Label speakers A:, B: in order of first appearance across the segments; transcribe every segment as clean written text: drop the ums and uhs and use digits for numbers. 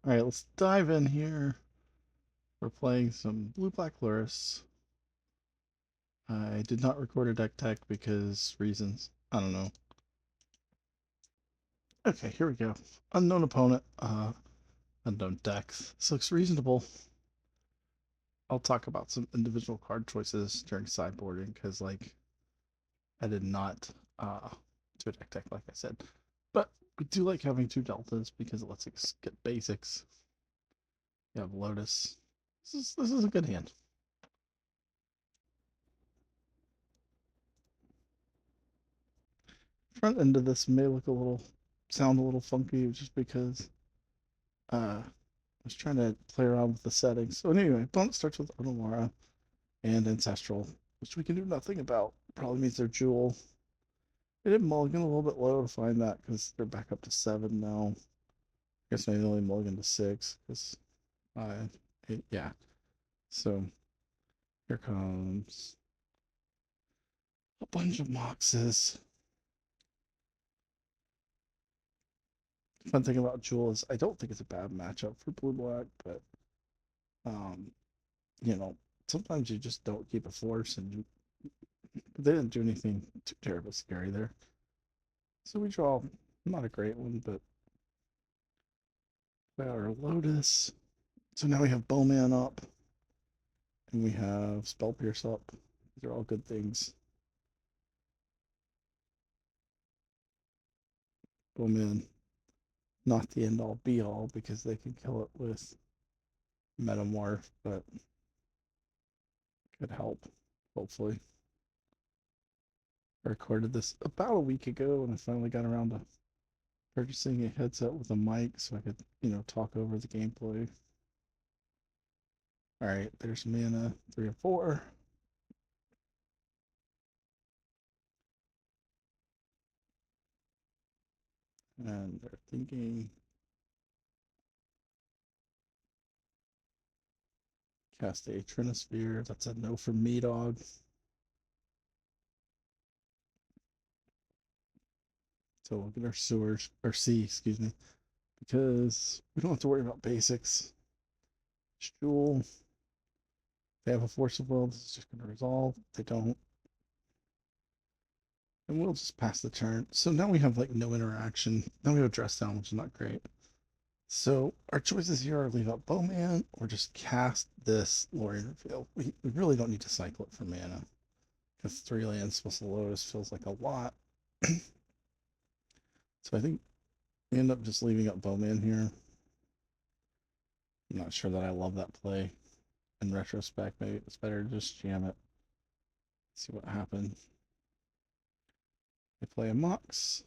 A: All right, let's dive in here. We're playing some blue-black Lurrus. I did not record a deck tech because reasons. I don't know. Okay, here we go. Unknown opponent. Unknown decks. This looks reasonable. I'll talk about some individual card choices during sideboarding because, like, I did not do a deck tech like I said. But we do like having two deltas because it lets us get basics. You have Lotus. This is a good hand. Front end of this may look sound a little funky just because I was trying to play around with the settings. So anyway, opponent starts with Onomara and Ancestral, which we can do nothing about. Probably means they're Jewel. They did mulligan a little bit low to find that because they're back up to 7 now. I guess maybe only mulligan to 6 because yeah. So here comes a bunch of Moxes. Fun thing about Jewel is I don't think it's a bad matchup for blue black, but um, you know, sometimes you just don't keep a force, and they didn't do anything too terribly scary there. So we draw not a great one, but we got our Lotus. So now we have Bowman up, and we have Spell Pierce up. These are all good things. Bowman, not the end all be all because they can kill it with Metamorph, but could help, hopefully. I recorded this about a week ago, and I finally got around to purchasing a headset with a mic so I could, talk over the gameplay. All right, there's mana 3 or 4. And they're thinking cast a Trinosphere. That's a no from me, dog. So we'll get our sewers, or C, excuse me, because we don't have to worry about basics. Jewel, they have a Force of Will. This is just going to resolve. They don't. And we'll just pass the turn. So now we have like no interaction. Now we have dress down, which is not great. So our choices here are leave out Bowman or just cast this Lorien Reveal. We really don't need to cycle it for mana because 3 lands plus a Lotus feels like a lot. So I think we end up just leaving up Bowman here. I'm not sure that I love that play. In retrospect, maybe it's better to just jam it. See what happens. They play a Mox.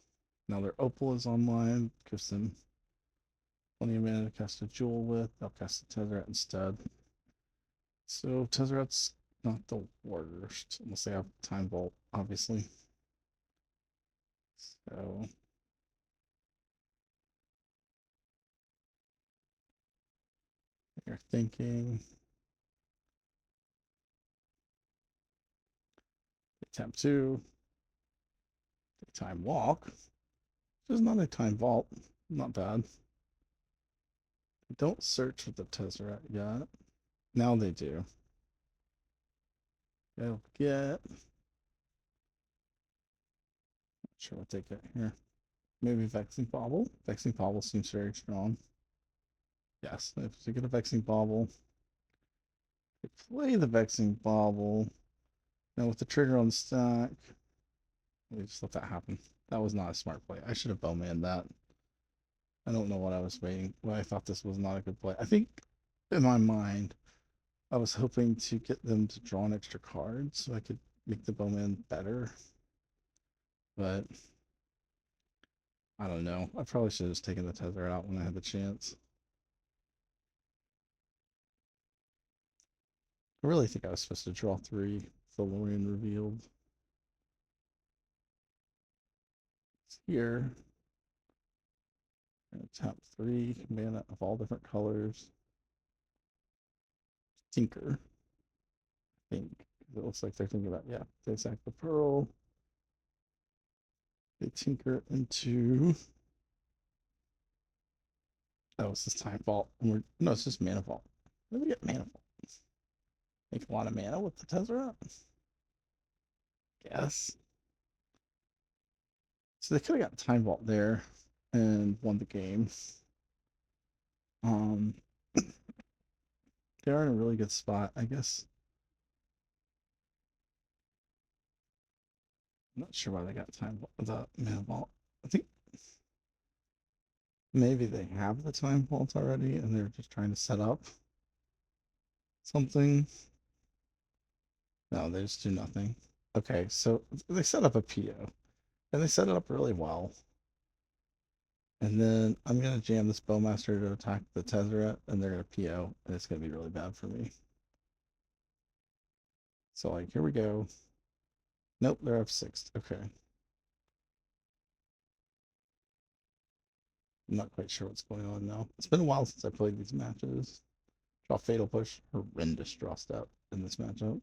A: Now their Opal is online. Gives them plenty of mana to cast a Jewel with. They'll cast a Tezzeret instead. So Tezzeret's not the worst, unless they have Time Vault, obviously. So you're thinking tap 2, Time Walk. There's not a Time Vault. Not bad. They don't search for the Tezzeret yet. Now they do. They'll get. Not sure what they get here. Maybe Vexing Bauble. Vexing Bauble seems very strong. Yes, if they get a Vexing Bauble, they play the Vexing Bauble. Now with the trigger on the stack, we just let that happen. That was not a smart play. I should have bowman that. I don't know what I was waiting. Why I thought this was not a good play. I think in my mind, I was hoping to get them to draw an extra card so I could make the bowman better. But I don't know. I probably should have just taken the tether out when I had the chance. I really think I was supposed to draw 3. The Lorien revealed. It's here. And tap 3 mana of all different colors. Tinker. I think it looks like they're thinking about, yeah, they sack the pearl. They tinker into That was his time vault. No, it's just mana vault. Where do we get mana vault? Make a lot of mana with the Tezzeret? Yes. So they could have got time vault there and won the game. Um, they're in a really good spot, I guess. I'm not sure why they got time the mana vault. I think maybe they have the time vault already and they're just trying to set up something. No, they just do nothing. Okay, so they set up a PO and they set it up really well. And then I'm gonna jam this Bowmaster to attack the Tezzeret and they're gonna PO and it's gonna be really bad for me. So like here we go. Nope, they're F6'd. Okay. I'm not quite sure what's going on now. It's been a while since I played these matches. Draw Fatal Push. Horrendous draw step in this matchup.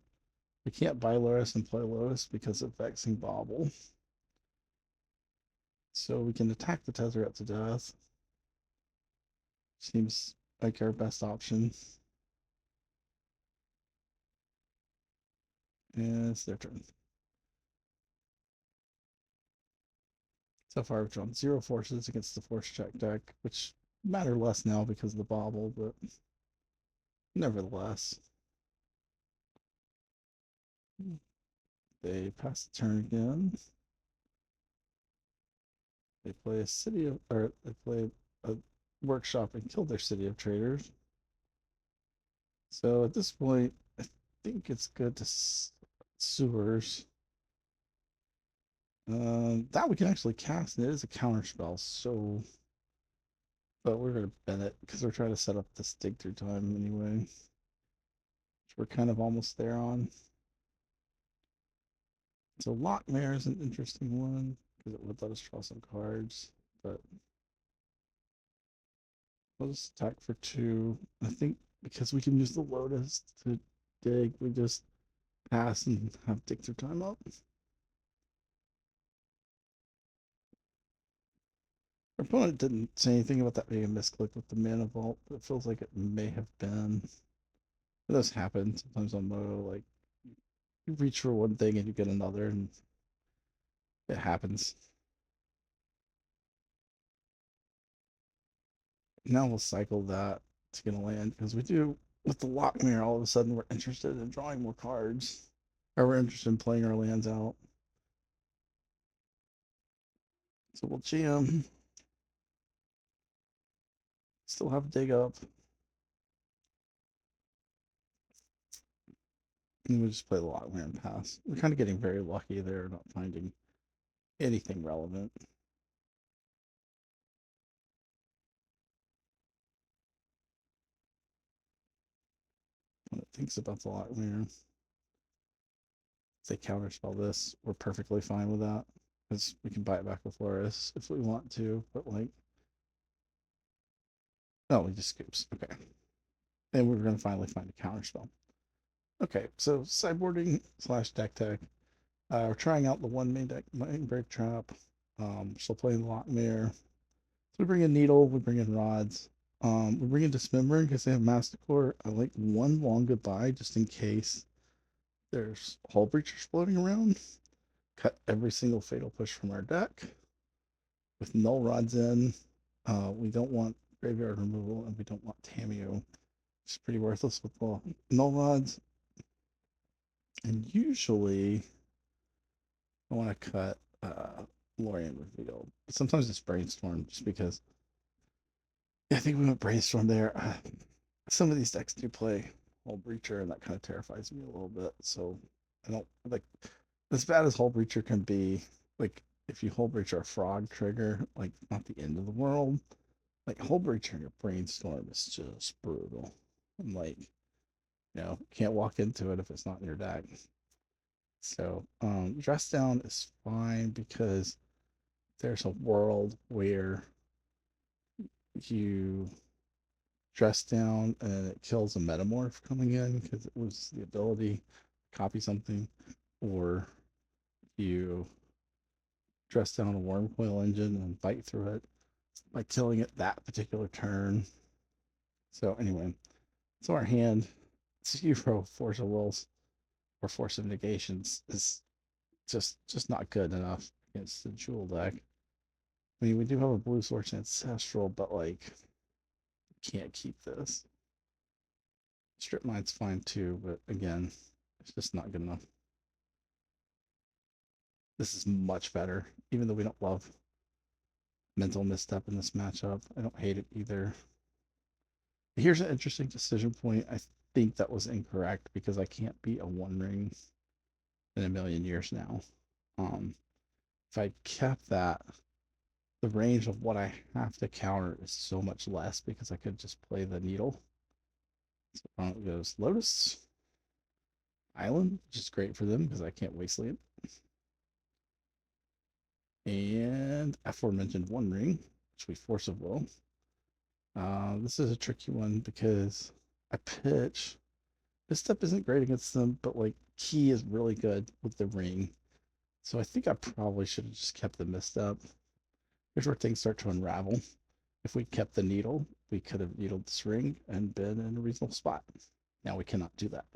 A: We can't buy Lurrus and play Lurrus because of Vexing Bauble. So we can attack the Tezzeret to death. Seems like our best option. And it's their turn. So far, I've drawn 0 forces against the force check deck, which matter less now because of the bauble, but nevertheless. They pass the turn again. They play a city of, or they play a workshop and kill their city of traders. So at this point, I think it's good to sewers. That we can actually cast. It is a counter spell, so but we're gonna bend it because we're trying to set up this dig through time anyway. Which we're kind of almost there on. So Lockmare is an interesting one because it would let us draw some cards, but we'll just attack for 2. I think because we can use the Lotus to dig, we just pass and have dig through time up. Our opponent didn't say anything about that being a misclick with the mana vault, but it feels like it may have been. It does happen sometimes on Moto, like you reach for one thing and you get another, and it happens. Now we'll cycle that to get a land because we do with the Lockmere. All of a sudden, we're interested in drawing more cards, or we're interested in playing our lands out. So we'll jam. Still have dig up. And we just play the Lockmere and pass. We're kind of getting very lucky there, not finding anything relevant. When it thinks about the Lockmere, if they counterspell this, we're perfectly fine with that. Because we can buy it back with Lurrus if we want to, but like, no, we just scoops. Okay. And we're going to finally find a counterspell. Okay, so sideboarding slash deck tech. We're trying out the one main deck, main break trap. Still playing the Lockmere. So we bring in Needle, we bring in Rods. We bring in Dismembering because they have Masticore. I like one long goodbye just in case there's Hull Breachers floating around. Cut every single Fatal Push from our deck with Null Rods in. We don't want Graveyard Removal and we don't want Tameo. It's pretty worthless with the Null Rods. And usually I want to cut Lorien Revealed. But sometimes it's Brainstorm just because I think we went Brainstorm there. Some of these decks do play Hull Breacher, and that kind of terrifies me a little bit. So I don't like as bad as Hull Breacher can be. Like if you Hull Breacher a Frog trigger, like not the end of the world. Like Hull Breacher your Brainstorm is just brutal. I'm like, can't walk into it if it's not in your deck. So Dress Down is fine because there's a world where you dress down and it kills a metamorph coming in because it was the ability to copy something, or you dress down a wormcoil engine and bite through it. by killing it that particular turn. So anyway, so our hand 0 force of wills or force of negations is just not good enough against the jewel deck. I mean, we do have a blue source ancestral, but like, can't keep this. Strip mine's fine too, but again, it's just not good enough. This is much better, even though we don't love mental misstep in this matchup. I don't hate it either. Here's an interesting decision point. I think that was incorrect because I can't beat a one ring in a million years now. If I kept that, the range of what I have to counter is so much less because I could just play the needle. So on goes Lotus Island, which is great for them because I can't wasteland. And aforementioned one ring, which we force of will. This is a tricky one because I pitch. This step isn't great against them, but like key is really good with the ring. So I think I probably should have just kept the misstep. Here's where things start to unravel. If we kept the needle, we could have needled this ring and been in a reasonable spot. Now we cannot do that.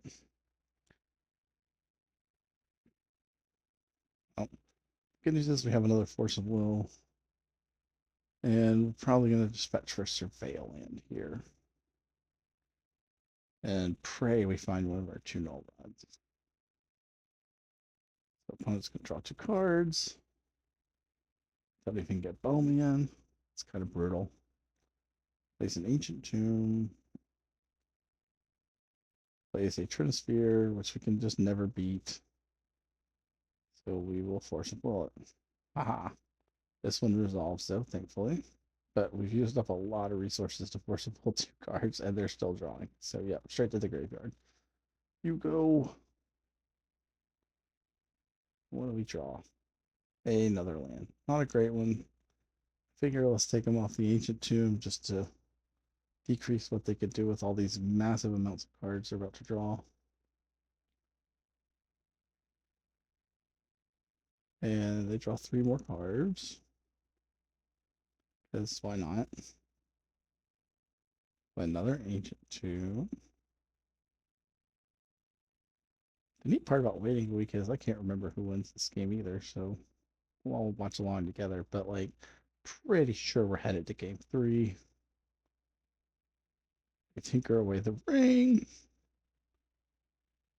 A: Oh, good news is we have another force of will. And we're probably going to just fetch for Surveil land here. And pray we find one of our two null rods. So opponent's going to draw two cards. Don't even get Bowman. It's kind of brutal. Plays an Ancient Tomb. Plays a Trinisphere, which we can just never beat. So we will force a bullet. Haha. This one resolves though, thankfully. But we've used up a lot of resources to force a pull two cards, and they're still drawing. So yeah, straight to the graveyard. You go. What do we draw? Another land. Not a great one. Figure let's take them off the Ancient Tomb just to decrease what they could do with all these massive amounts of cards they're about to draw. And they draw 3 more cards. Because why not? Another Ancient Tomb. The neat part about waiting a week is I can't remember who wins this game either, so we'll all watch along together. But like, pretty sure we're headed to game 3. They tinker away the ring.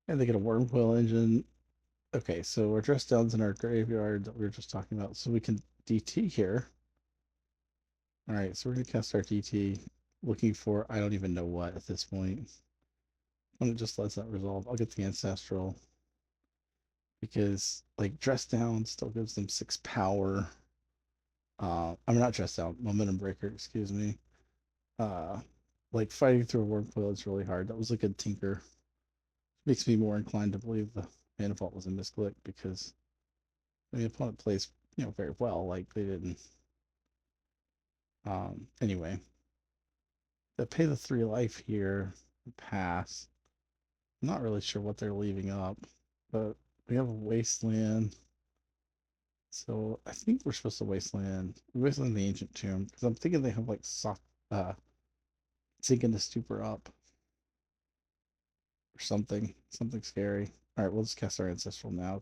A: And they get a Wormcoil Engine. Okay, so our dress downs in our graveyard that we were just talking about. So we can DT here. All right, so we're going to cast our DT looking for, I don't even know what at this point. When it just lets that resolve, I'll get the Ancestral. Because, like, dress down still gives them 6 power. I'm not dress down, momentum breaker, excuse me. Like, fighting through a Wormcoil is really hard. That was a good tinker. Makes me more inclined to believe the Mana Vault was a misclick because the opponent plays, very well. Like, they didn't. Anyway, they pay the 3 life here, pass. I'm not really sure what they're leaving up, but we have a wasteland. So I think we're supposed to wasteland the Ancient Tomb because I'm thinking they have like soft sinking the stupor up or something scary. All right, we'll just cast our Ancestral now.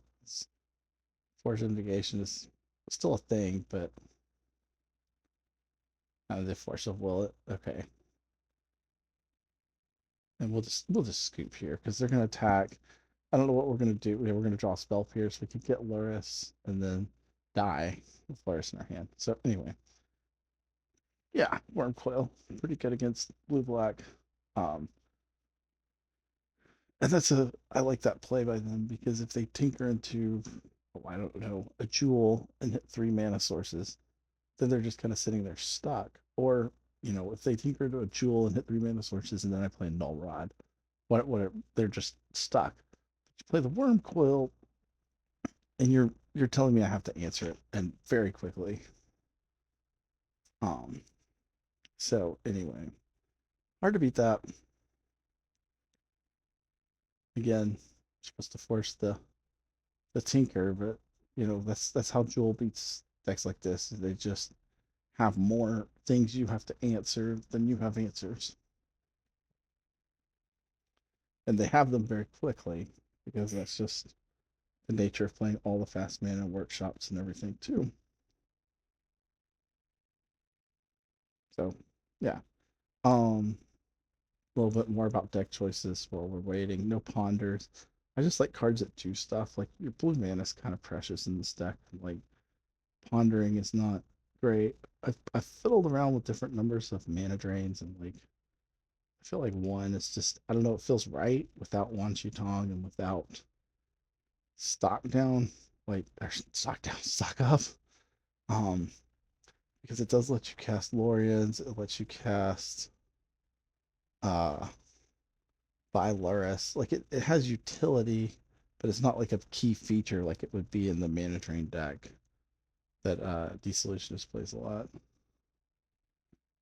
A: Force of Negation is still a thing, but the Force of Will it. Okay, and we'll just scoop here because they're gonna attack. I don't know what we're gonna do. We're gonna draw Spell Pierce. We could get Lurrus and then die with Lurrus in our hand. So anyway, yeah, Wormcoil, pretty good against blue black. And I like that play by them because if they tinker into, I don't know, a jewel and hit 3 mana sources, then they're just kind of sitting there stuck. Or, if they tinker into a jewel and hit 3 mana sources and then I play a null rod, what they're just stuck. You play the Wormcoil and you're telling me I have to answer it and very quickly. So anyway, hard to beat that. Again, supposed to force the tinker, but that's how Jewel beats decks like this. They just have more things you have to answer than you have answers. And they have them very quickly because that's just the nature of playing all the fast mana workshops and everything too. So yeah. A little bit more about deck choices while we're waiting. No ponders. I just like cards that do stuff. Like your blue mana is kind of precious in this deck. Like pondering is not great. I've fiddled around with different numbers of mana drains and like I feel like one is just I don't know, it feels right without Wan Tong and without stock down. Like or stock down, stock up. Um because it does let you cast Lorians, it lets you cast uh by Lurrus. Like it has utility, but it's not like a key feature like it would be in the mana drain deck that Desolutionist plays a lot.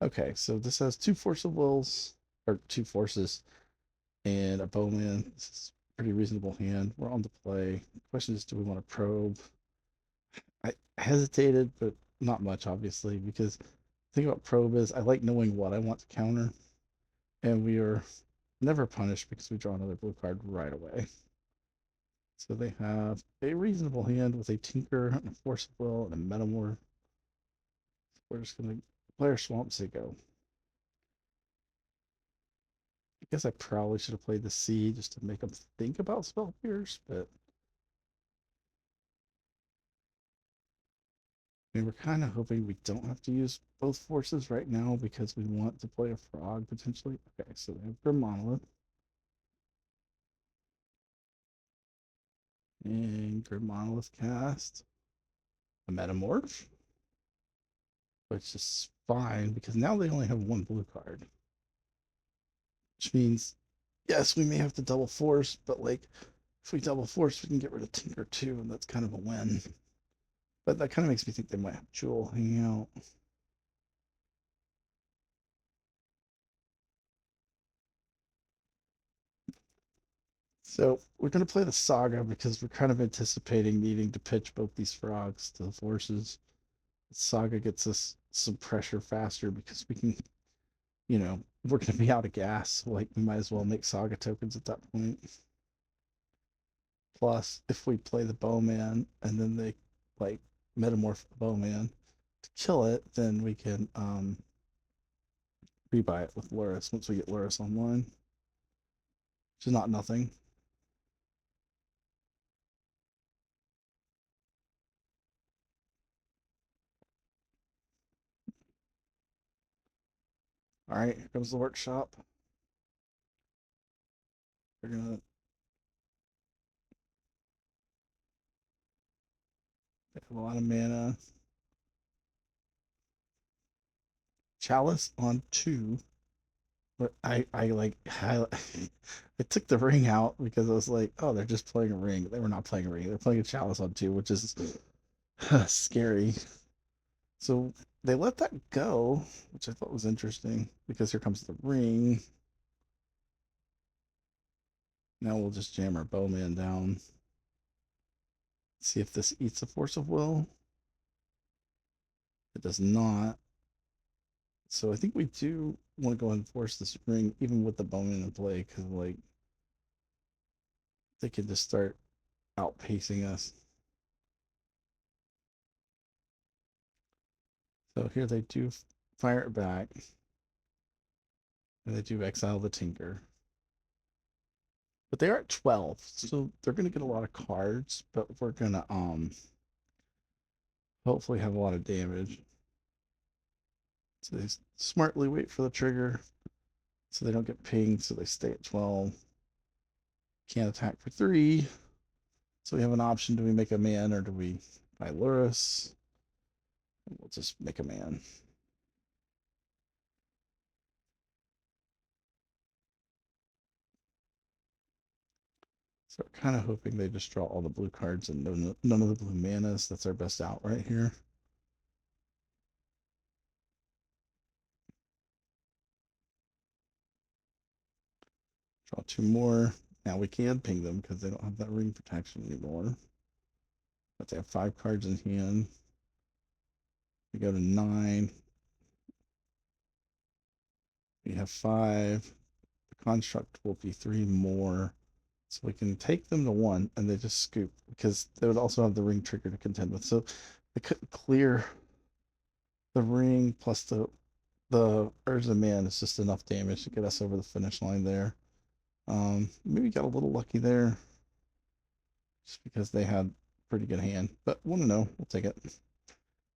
A: Okay, so this has two Force of Wills, or two forces, and a bowman. This is a pretty reasonable hand. We're on to play. The question is, do we want to probe? I hesitated, but not much, obviously, because the thing about probe is I like knowing what I want to counter, and we are never punished because we draw another blue card right away. So they have a reasonable hand with a Tinker, and a Force of Will, and a Metamorph. We're just going to play our Swamp Seago. I guess I probably should have played the Sea just to make them think about Spell Pierce, but I mean, we're kind of hoping we don't have to use both forces right now because we want to play a Frog potentially. Okay, so they have Grim Monolith. And Grim Monolith cast a Metamorph, which is fine because now they only have one blue card, which means yes, we may have to double force, but like if we double force, we can get rid of Tinker too, and that's kind of a win. But that kind of makes me think they might have Jewel hanging out. So we're going to play the Saga because we're kind of anticipating needing to pitch both these frogs to the forces. The Saga gets us some pressure faster because we can, we're going to be out of gas. Like we might as well make Saga tokens at that point. Plus, if we play the Bowman and then they like metamorph the Bowman to kill it, then we can rebuy it with Lurrus once we get Lurrus online, which is not nothing. All right, here comes the workshop. We're gonna have a lot of mana. Chalice on 2. But I like I took the ring out because I was like, oh, they're just playing a ring. They were not playing a ring. They're playing a chalice on 2, which is scary. So they let that go, which I thought was interesting because here comes the ring. Now we'll just jam our bowman down. See if this eats a Force of Will. It does not. So I think we do want to go ahead and force this ring, even with the bowman in play, because like they could just start outpacing us. So here they do fire it back, and they do exile the Tinker. But they are at 12, so they're gonna get a lot of cards, but we're gonna hopefully have a lot of damage. So they smartly wait for the trigger so they don't get pinged, so they stay at 12. Can't attack for 3. So we have an option. Do we make a man or do we buy Lurrus? We'll just make a man. So we're kind of hoping they just draw all the blue cards and none of the blue manas. That's our best out right here. Draw 2 more. Now we can ping them because they don't have that ring protection anymore. But they have 5 cards in hand. We go to 9. We have 5. The construct will be 3 more. So we can take them to 1 and they just scoop because they would also have the ring trigger to contend with. So they couldn't clear the ring plus the Urza Man is just enough damage to get us over the finish line there. Maybe got a little lucky there just because they had a pretty good hand. But 1-0, we'll take it.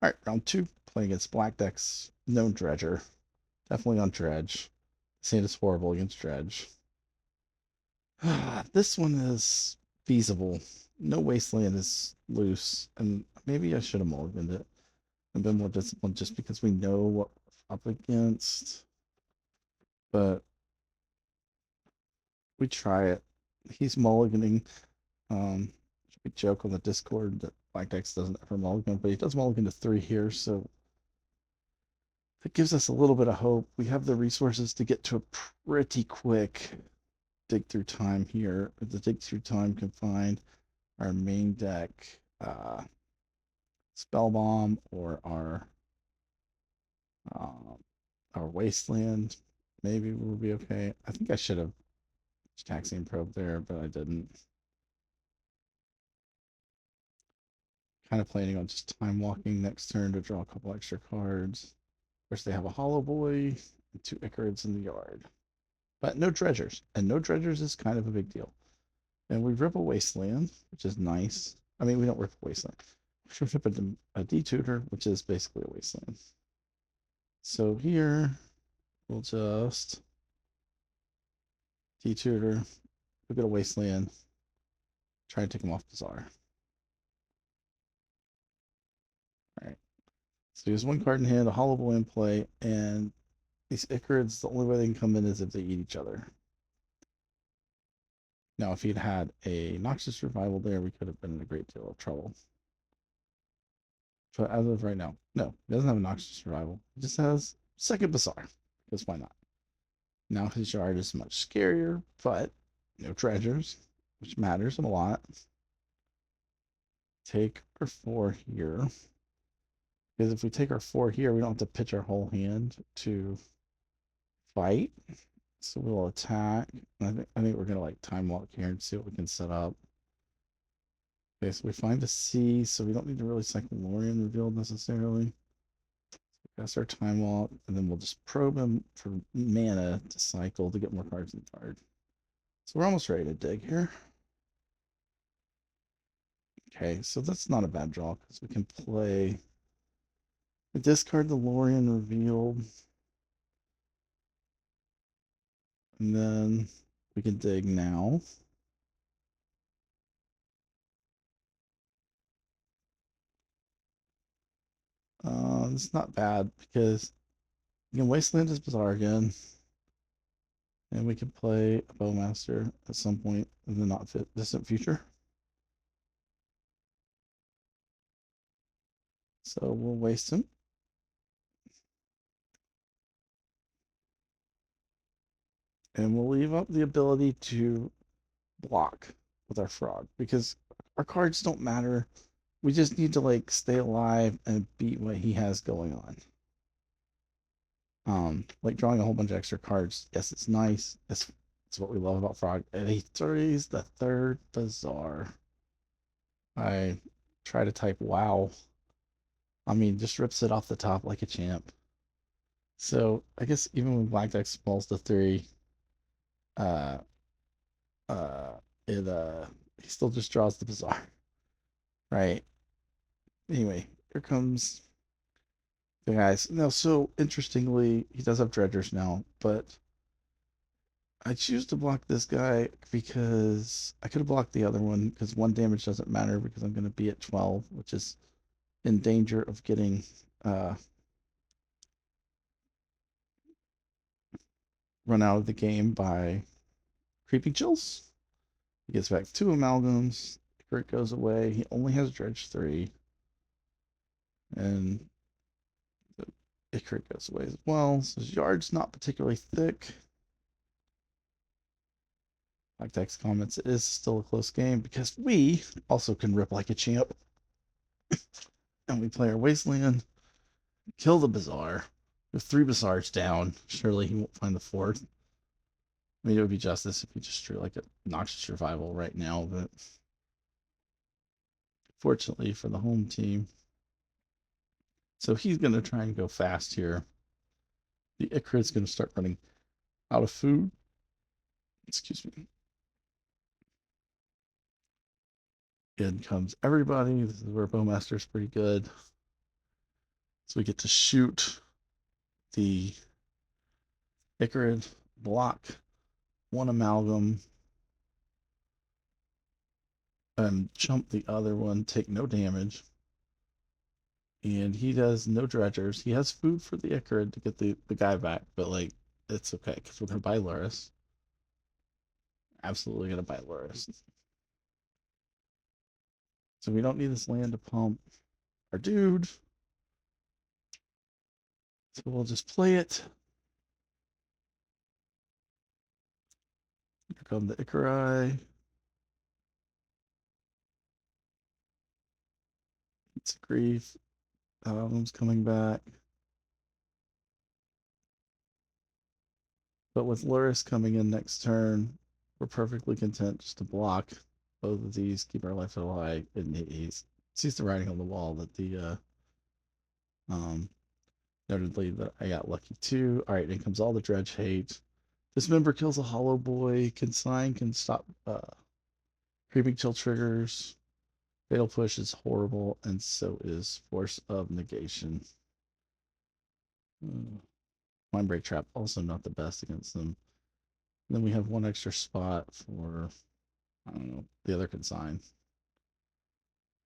A: All right, round 2, playing against black decks. No dredger. Definitely on dredge. This hand is horrible against dredge. This one is feasible. No wasteland is loose, and maybe I should have mulliganed it and been more disciplined just because we know what we're up against. But we try it. He's mulliganing. We joke on the Discord that Black Decks doesn't ever mulligan, but he does mulligan to 3 here, so that gives us a little bit of hope. We have the resources to get to a pretty quick dig through time here. The dig through time can find our main deck spell bomb or our wasteland. Maybe we'll be okay. I think I should have taxing probe there, but I didn't. Kind of planning on just time walking next turn to draw a couple extra cards. Of course, they have a Hollow Boy and 2 Icarids in the yard, but no dredgers, and no dredgers is kind of a big deal. And we rip a wasteland, which is nice. I mean, we don't rip a wasteland. We rip a detutor, which is basically a wasteland. So here, we'll just detutor, look at a wasteland, try and take him off Bazaar. All right. So he has 1 card in hand, a Hollow Boy in play, and these Icarids, the only way they can come in is if they eat each other. Now, if he'd had a Noxious Revival there, we could have been in a great deal of trouble. But as of right now, no, he doesn't have a Noxious Revival. He just has second Bazaar, because why not? Now his yard is much scarier, but no dredgers, which matters a lot. Take our 4 here. Because if we take our 4 here, we don't have to pitch our whole hand to fight. So we'll attack. And I think we're gonna like time walk here and see what we can set up. Okay, so we find a C, so we don't need to really cycle Lorien revealed necessarily. That's our time walk, and then we'll just probe him for mana to cycle to get more cards in the card. So we're almost ready to dig here. Okay, so that's not a bad draw because we can play. We discard the Lorien revealed. And then we can dig now. It's not bad because we can Wasteland his Bazaar again. And we can play a Bowmaster at some point in the not distant future. So we'll waste him. And we'll leave up the ability to block with our frog because our cards don't matter. We just need to like stay alive and beat what he has going on. Like drawing a whole bunch of extra cards. Yes, it's nice. It's what we love about Frog. And he throws the 3rd Bazaar. I try to type wow. I mean, just rips it off the top like a champ. So I guess even when Black Deck falls to 3, uh, he still just draws the Bazaar. Right. Anyway, here comes the guys. Now, so interestingly, he does have dredgers now, but I choose to block this guy because I could have blocked the other one because 1 damage doesn't matter because I'm going to be at 12, which is in danger of getting run out of the game by Creeping Chills. He gets back 2 amalgams. Kurt goes away. He only has dredge 3. And Icarus goes away as well. So his yard's not particularly thick. Like Dex comments, it is still a close game because we also can rip like a champ. And we play our Wasteland, kill the Bazaar, With 3 Bazaars down, surely he won't find the 4th. I mean, it would be justice if he just drew like a Noxious Survival right now, but fortunately for the home team. So he's going to try and go fast here. The Icarid's going to start running out of food. Excuse me. In comes everybody. This is where Bowmaster's pretty good. So we get to shoot the Icarid, block 1 amalgam, and jump the other one, take no damage. And he does no dredgers. He has food for the Icarid to get the guy back, but like it's okay because we're gonna buy Lurrus. Absolutely gonna buy Lurrus. So we don't need this land to pump our dude. So we'll just play it. Here come the Icari. It's grief. Amalgam's coming back. But with Lurrus coming in next turn, we're perfectly content just to block both of these, keep our life alive, and he sees the writing on the wall that the notedly that I got lucky too. All right, in comes all the dredge hate. This member kills a hollow boy. Consign can stop creeping chill triggers. Fatal push is horrible, and so is force of negation. Mind break trap also not the best against them. And then we have 1 extra spot for I don't know the other consign.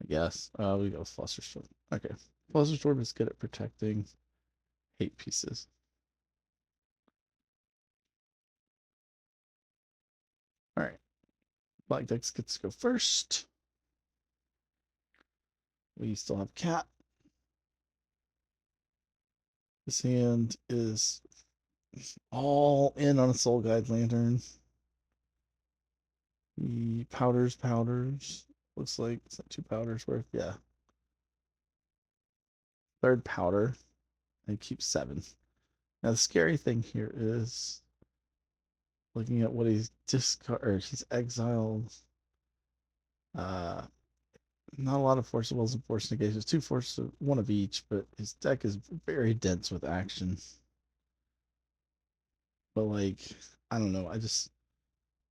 A: I guess we go Flusterstorm. Okay, Flusterstorm is good at protecting hate pieces. All right, Black Dex gets to go first. We still have Cat. This hand is all in on a Soul Guide Lantern. He powders. Looks like it's like 2 powders worth. Yeah. 3rd powder. And keeps 7. Now the scary thing here is looking at what he's he's exiled. Not a lot of force wills and force negations. 2 force, 1 of each, but his deck is very dense with action. But like, I don't know. I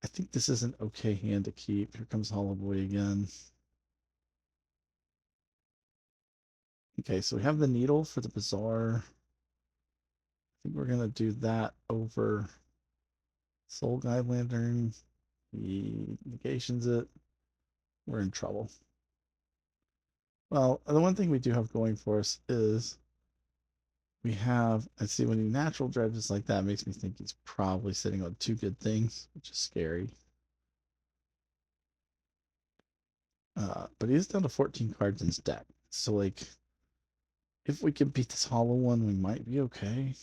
A: think this is an okay hand to keep. Here comes Hollow Boy again. Okay, so we have the needle for the Bazaar. I think we're gonna do that over Soul Guide Lantern. He negations it. We're in trouble. Well, the one thing we do have going for us is we have, I see when he natural dredges like that, makes me think he's probably sitting on 2 good things, which is scary. But he is down to 14 cards in his deck. So like, if we can beat this hollow one, we might be okay.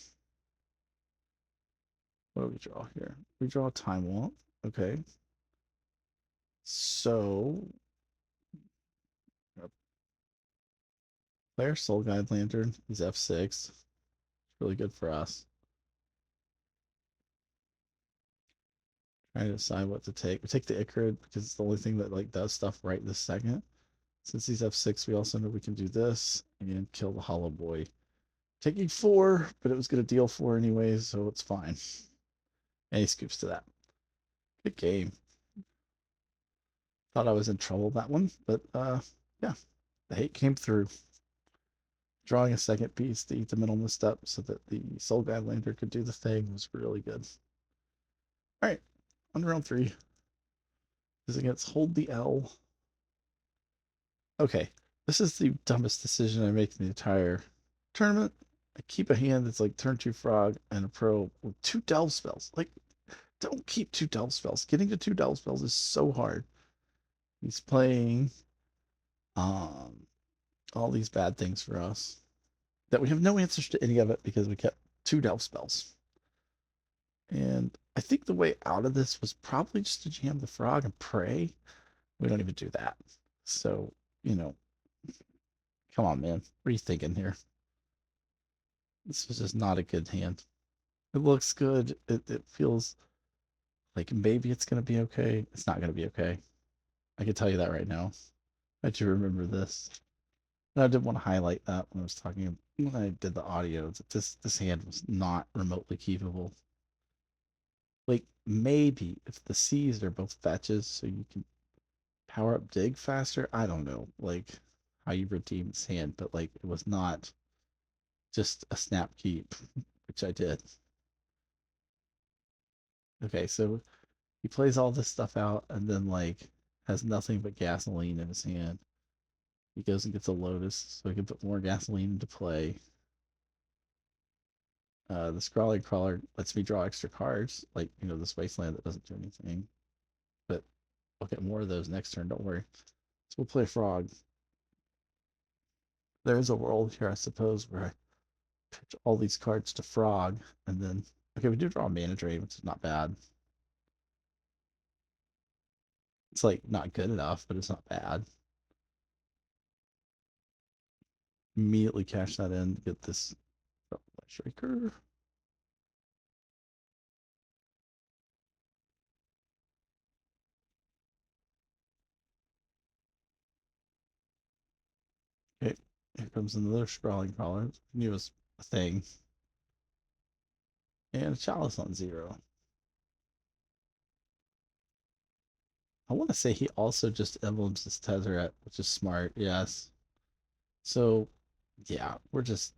A: What do we draw here? We draw a Time Womp. Okay. So player Soul Guide Lantern is F6. It's really good for us. Trying to decide what to take. We take the Icarid because it's the only thing that like does stuff right this second. Since he's F6, we also know we can do this and kill the Hollow Boy. Taking 4, but it was going to deal 4 anyways, so it's fine. And he scoops to that. Good game. Thought I was in trouble that one, but yeah, the hate came through. Drawing a second piece to eat the middle misstep so that the Soul Guide Lantern could do the thing was really good. All right, on round 3 is against Hold the L. Okay, this is the dumbest decision I make in the entire tournament. I keep a hand that's like turn 2 Frog and a Pro with 2 Delve spells. Like, don't keep 2 Delve spells. Getting to 2 Delve spells is so hard. He's playing all these bad things for us that we have no answers to any of it because we kept 2 Delve spells. And I think the way out of this was probably just to jam the Frog and pray. We don't even do that. So, you know, come on, man. What are you thinking here? This was just not a good hand. It looks good. It feels like maybe it's gonna be okay. It's not gonna be okay. I can tell you that right now. I do remember this. And I did want to highlight that when I was talking when I did the audio. That this hand was not remotely keepable. Like maybe if the C's are both fetches, so you can power up dig faster. I don't know, like how you redeem this hand, but like it was not just a snap keep, which I did. Okay, so he plays all this stuff out and then like has nothing but gasoline in his hand. He goes and gets a Lotus so he can put more gasoline into play. The Scrawling Crawler lets me draw extra cards, like this Wasteland that doesn't do anything. But I'll get more of those next turn. Don't worry. So we'll play Frog. There is a world here, I suppose, where I pitch all these cards to Frog, and then okay, we do draw a Mana Drain, which is not bad. It's like not good enough, but it's not bad. Immediately cash that in, get this Shaker. Okay, here comes another Sprawling Crawler. I knew it was a thing. And a Chalice on 0. I want to say he also just emblems his Tezzeret, which is smart, yes. So, yeah, we're just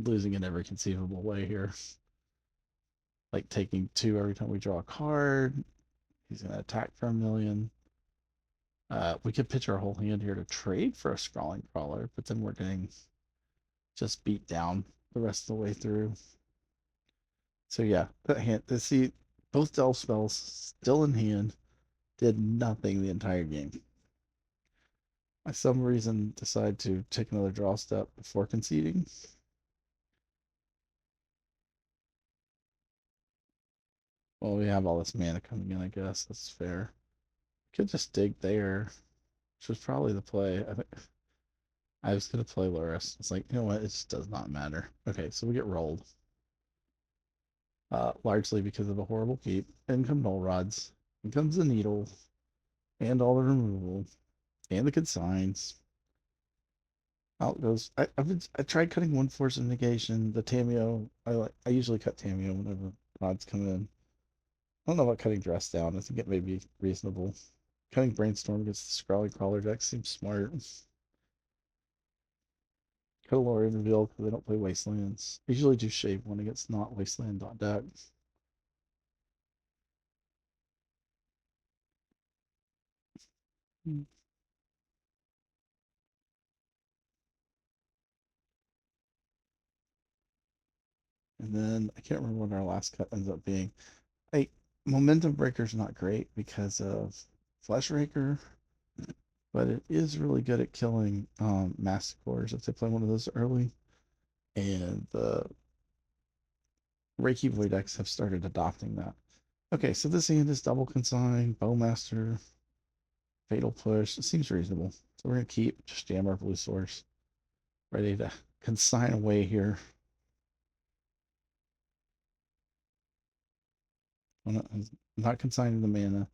A: losing in every conceivable way here. Like taking 2 every time we draw a card. He's going to attack for 1,000,000. We could pitch our whole hand here to trade for a Scrawling Crawler, but then we're getting just beat down the rest of the way through. So yeah, that hand. See, both Delve spells still in hand did nothing the entire game. I some reason decide to take another draw step before conceding. Well, we have all this mana coming in, I guess. That's fair. Could just dig there, which was probably the play. I think I was gonna play Lurrus. It's like, you know what? It just does not matter. Okay, so we get rolled. Largely because of a horrible keep. In come Null Rods. In comes the needle. And all the removal. And the consigns. Out goes. I tried cutting one force of negation. The Tameo. I usually cut Tameo whenever rods come in. I don't know about cutting dress down. I think it may be reasonable. Cutting brainstorm against the Scrawly Crawler deck seems smart. Cut a Lorien reveal because they don't play Wastelands. I usually do shave one against not Wasteland deck. And then I can't remember what our last cut ends up being. Like Momentum Breaker's not great because of Flesh Raker, but it is really good at killing Masticores if they play one of those early. And the Reiki Void decks have started adopting that. Okay, so this hand is double consign, Bowmaster, Fatal Push. It seems reasonable. So we're gonna keep just jam our blue source. Ready to consign away here. I'm not consigning the mana.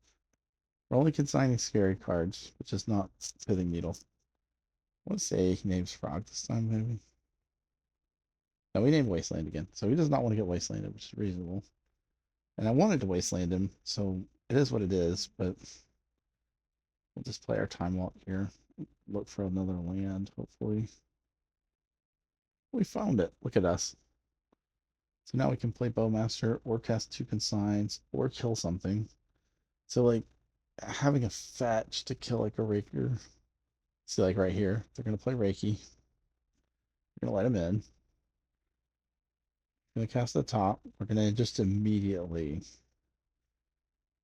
A: We're only consigning scary cards, which is not Pithing Needle. I want to say he names Frog this time, maybe. No, we named Wasteland again. So he does not want to get Wastelanded, which is reasonable. And I wanted to Wasteland him, so it is what it is, but we'll just play our time walk here. Look for another land, hopefully. We found it. Look at us. So now we can play Bowmaster or cast 2 consigns or kill something. So like having a fetch to kill like a Raker. See like right here, they're gonna play Reiki. We're gonna let him in. We're gonna cast the top. We're gonna just immediately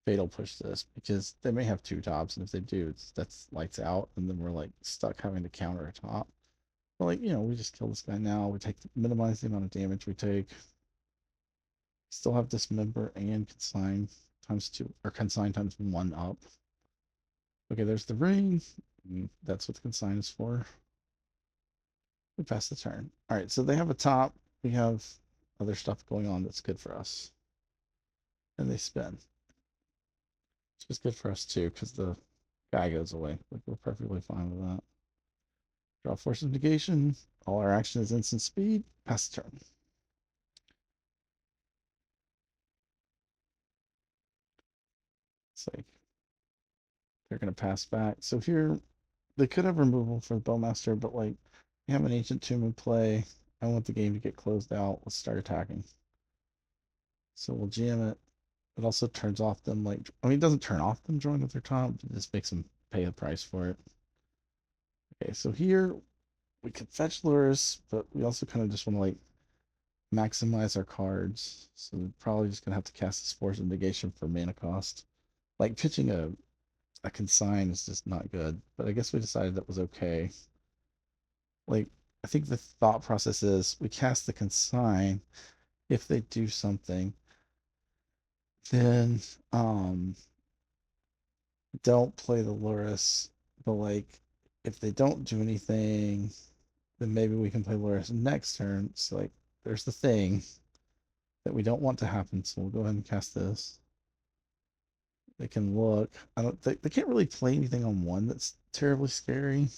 A: fatal push this because they may have 2 tops, and if they do, that's lights out, and then we're like stuck having to counter a top. But like, we just kill this guy now. We minimize the amount of damage we take. Still have Dismember and Consign times 2, or Consign times 1 up. Okay, there's the ring. That's what the Consign is for. We pass the turn. All right, so they have a top. we have other stuff going on that's good for us. And they spin. Which is good for us too, because the guy goes away. Like we're perfectly fine with that. Draw force of negation. All our action is instant speed. Pass the turn. It's like they're gonna pass back. So here they could have removal for the Bowmaster, but like we have an ancient tomb in play. I want the game to get closed out. Let's start attacking. So we'll jam it. It also turns off them like I mean it doesn't turn off them drawing with their top, it just makes them pay the price for it. Okay, so here we could fetch Lurrus, but we also kind of just want to like maximize our cards. So we're probably just gonna have to cast this Force of Negation for mana cost. Like pitching a consign is just not good, but I guess we decided that was okay. Like I think the thought process is we cast the consign. If they do something, then don't play the Lurrus. But like if they don't do anything, then maybe we can play Lurrus next turn. So like there's the thing that we don't want to happen. So we'll go ahead and cast this. They can look. I don't. They can't really play anything on one that's terribly scary.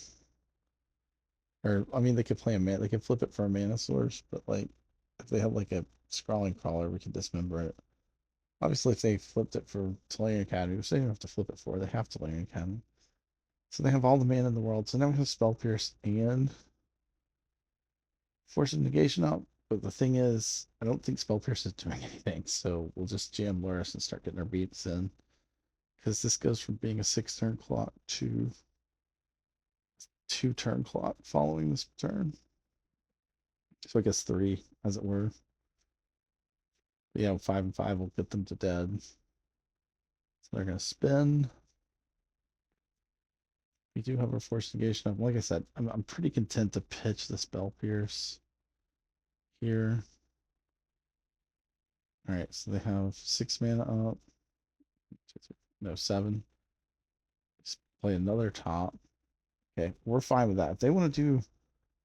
A: Or I mean, they could play a man. They could flip it for a mana source, but like if they have like a scrawling crawler, we can dismember it. Obviously, if they flipped it for Tolarian Academy, which they don't have to flip it for, they have Tolarian Academy. So they have all the mana in the world. So now we have Spell Pierce and Force of Negation up. But the thing is, I don't think Spell Pierce is doing anything. So we'll just jam Lurrus and start getting our beats in. Because this goes from being a 6-turn clock to 2-turn clock following this turn. So I guess 3, as it were. But yeah, 5 and 5 will get them to dead. So they're going to spin. We do have our Force Negation up. Like I said, I'm pretty content to pitch the Spell Pierce here. All right, so they have 6 mana up. No, 7. Let's play another top. Okay, we're fine with that. If they want to do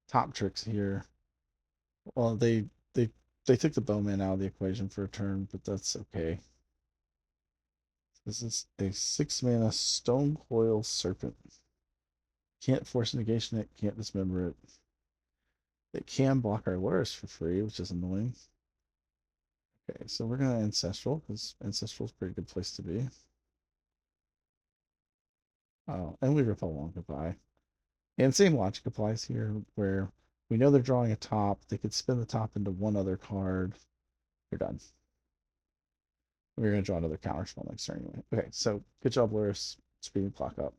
A: top tricks here, well, they took the Bowman out of the equation for a turn, but that's okay. This is a 6 mana Stone Coil Serpent. Can't force negation it, can't dismember it. It can block our Lurrus for free, which is annoying. Okay, so we're gonna Ancestral, because Ancestral is a pretty good place to be. Oh, and we rip along goodbye. And same logic applies here, where we know they're drawing a top. They could spin the top into one other card. You're done. We're going to draw another counterspell next turn anyway. Okay, so good job, Lurrus. Speeding clock up.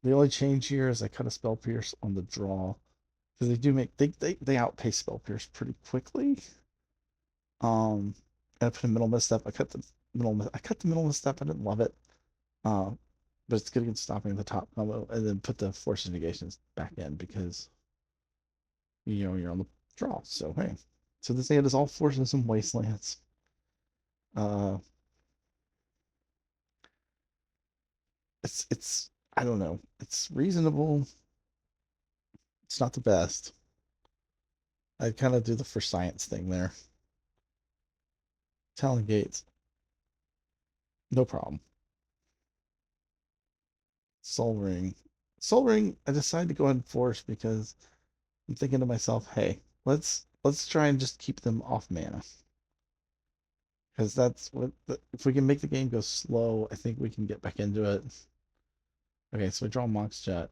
A: The only change here is I cut a Spell Pierce on the draw. Because they do make they outpace Spell Pierce pretty quickly. And I put a middle misstep. I cut the middle misstep. I didn't love it. But it's good against stopping the top combo, and then put the Force of Negations back in because you're on the draw. So hey. So this hand is all forces and wastelands. It's I don't know. It's reasonable. It's not the best. I kind of do the for science thing there. Talon Gates, no problem. Soul Ring. Soul Ring, I decided to go ahead and force because I'm thinking to myself, hey, let's try and just keep them off mana. Because that's what if we can make the game go slow, I think we can get back into it. Okay, so we draw Mox Jet